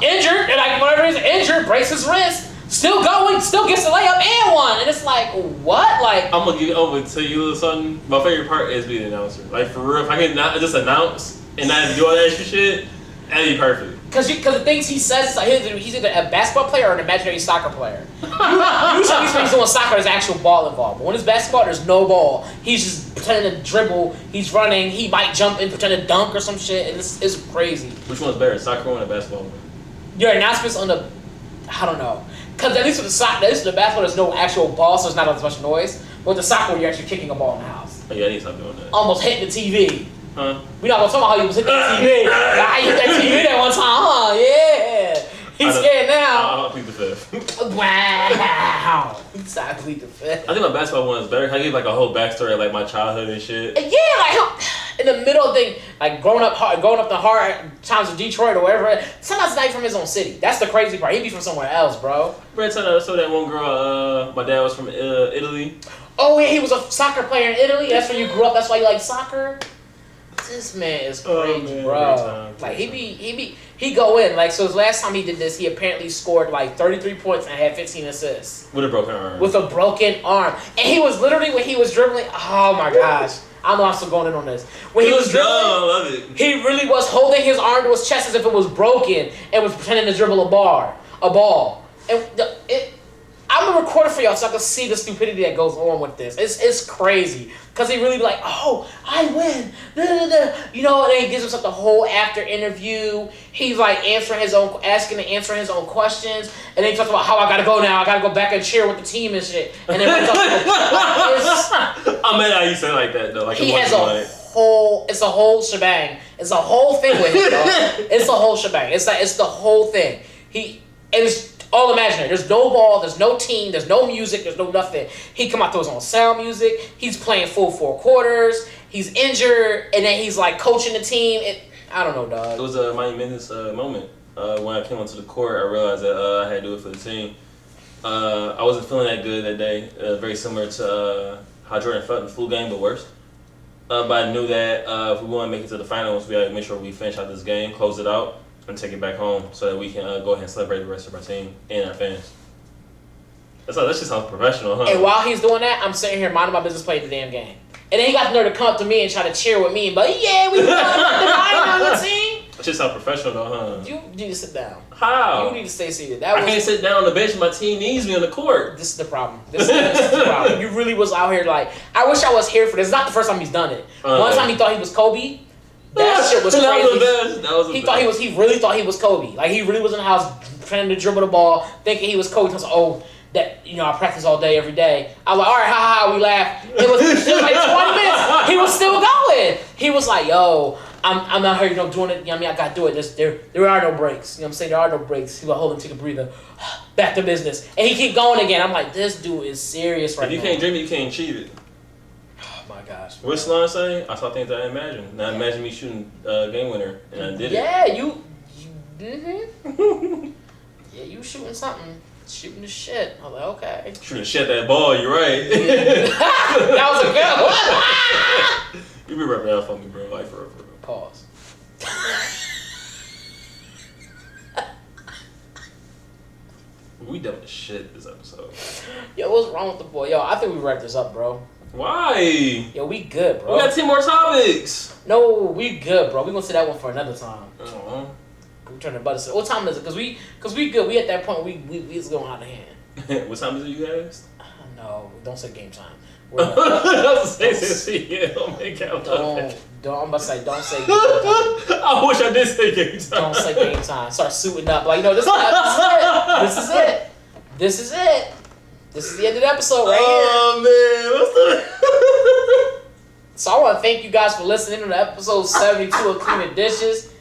injured, and like whatever he's injured, breaks his wrist, still going, still gets the layup and one." And it's like, what? Like I'm gonna tell you a little something. My favorite part is being an announcer. Like for real, if I can just announce and not do all that extra shit, that'd be perfect. Because the things he says, is like he's either a basketball player or an imaginary soccer player. Usually he's doing soccer, there's actual ball involved. But when it's basketball, there's no ball. He's just pretending to dribble. He's running. He might jump and pretend to dunk or some shit. And it's crazy. Which one's better, soccer one or basketball one? Your announcements on the, I don't know. Because at least with the basketball, there's no actual ball, so it's not as much noise. But with the soccer, you're actually kicking a ball in the house. Oh, yeah, I need to stop doing that. Almost hitting the TV. Huh? We not gonna talk about how you was hitting that TV. I hit that TV that one time, huh? Yeah. He's scared now. I'll plead the fifth. Wow. He's not plead the fifth. I think my basketball one is better. I give like a whole backstory of like my childhood and shit. Yeah, like in the middle of thing, like growing up the hard times of Detroit or whatever. Sometimes it's not from his own city. That's the crazy part. He'd be from somewhere else, bro. Brad said I saw that one girl. My dad was from Italy. Oh yeah, he was a soccer player in Italy. That's where you grew up. That's why you like soccer. This man is crazy, bro. Like he go in. Like so his last time he did this, he apparently scored like 33 points and had 15 assists. With a broken arm. With a broken arm. And he was literally when he was dribbling, oh my gosh. I'm also going in on this. When he was dribbling, I love it. He really was holding his arm to his chest as if it was broken and was pretending to dribble a ball. And I'm gonna record it for y'all so I can see the stupidity that goes on with this. It's crazy. Cause he really be like, oh, I win. You know, and then he gives himself the whole after interview. He's like asking his own questions. And then he talks about how I gotta go now. I gotta go back and cheer with the team and shit. And then we talk about I'm mad I how you say it like that though. Like he has a whole. It's a whole shebang. It's a whole thing with him, dog. It's a whole shebang. It's the whole thing. It's all imaginary. There's no ball. There's no team. There's no music. There's no nothing. He come out to his own sound music. He's playing full 4 quarters. He's injured, and then he's like coaching the team. I don't know, dog. It was a momentous moment. When I came onto the court, I realized that I had to do it for the team. I wasn't feeling that good that day. Very similar to how Jordan felt in the flu game, but worse. But I knew that if we want to make it to the finals, we had to make sure we finish out this game, close it out, and take it back home so that we can go ahead and celebrate the rest of our team and our fans. That just sounds professional, huh? And while he's doing that, I'm sitting here minding my business, playing the damn game. And then he got the nerve to come up to me and try to cheer with me, but yeah, we won the team. That just sounds professional, though, huh? You need to sit down. How? You need to stay seated. I can't sit down on the bench. My team needs me on the court. This is the problem. This is the problem. You really was out here like, I wish I was here for this. It's not the first time he's done it. One time he thought he was Kobe. That shit was crazy. That was the best. He really thought he was Kobe. Like, he really was in the house trying to dribble the ball, thinking he was Kobe. He was like, I practice all day, every day. I was like, all right, ha, we laughed. It was like 20 minutes. He was still going. He was like, yo, I'm out here, doing it. I got to do it. There are no breaks. You know what I'm saying? There are no breaks. He was holding, take a breather. Back to business. And he keep going again. I'm like, this dude is serious right now. If you can't dream it, you can't achieve it. Oh, my gosh. What's Sloan saying? I saw things I imagined. Now imagine me shooting a game winner, and I did it. Yeah, you yeah, you shooting something. Shooting the shit. I was like, okay. Shooting the shit that ball, you're right. That was a good one. You be repping that for me, bro. Like, for real. Pause. We done with shit this episode. Yo, what's wrong with the boy? Yo, I think we wrapped this up, bro. Why? Yo, we good, bro. We got 10 more topics. No, we good, bro. We gonna say that one for another time. Uh-huh. We turn the butter. What time is it? Cause we good. We at that point. We is going out of hand. What time is it, you guys? No, don't say game time. Don't make out. I'm about to say, don't say game time. I wish I did say game time. Don't say game time. Start suiting up. Like, this is it. This is it. This is the end of the episode right here. Oh, man. So I want to thank you guys for listening to episode 72 of Cleaning Dishes.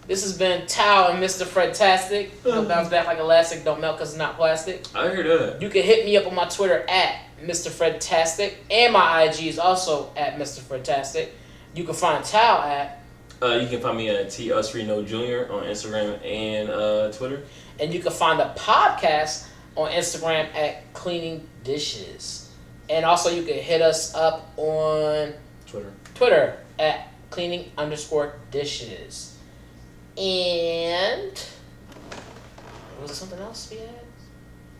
This has been Tao and Mr. Fredtastic. Don't bounce back like elastic. Don't melt because it's not plastic. I heard that. You can hit me up on my Twitter at Mr. Fredtastic. And my IG is also at Mr. Fredtastic. You can find Tao at... you can find me at TUsReno Jr. on Instagram and Twitter. And you can find the podcast on Instagram at Cleaning Dishes. And also you can hit us up on... Twitter at cleaning_dishes. And was there something else we had?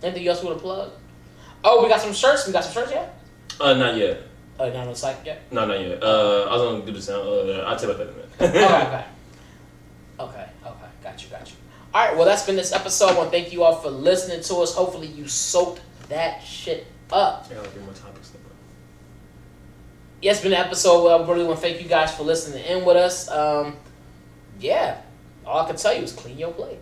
Anything else we want to plug? Oh, we got some shirts. We got some shirts yet? Not yet. Not on the site yet? No, not yet. I was gonna do the sound. I'll tell you about that in a minute. Okay. Got you. All right. Well, that's been this episode. I want to thank you all for listening to us. Hopefully, you soaked that shit up. I gotta get more topics. Yeah, it's been an episode where I really want to thank you guys for listening in with us. Yeah. All I can tell you is clean your plate.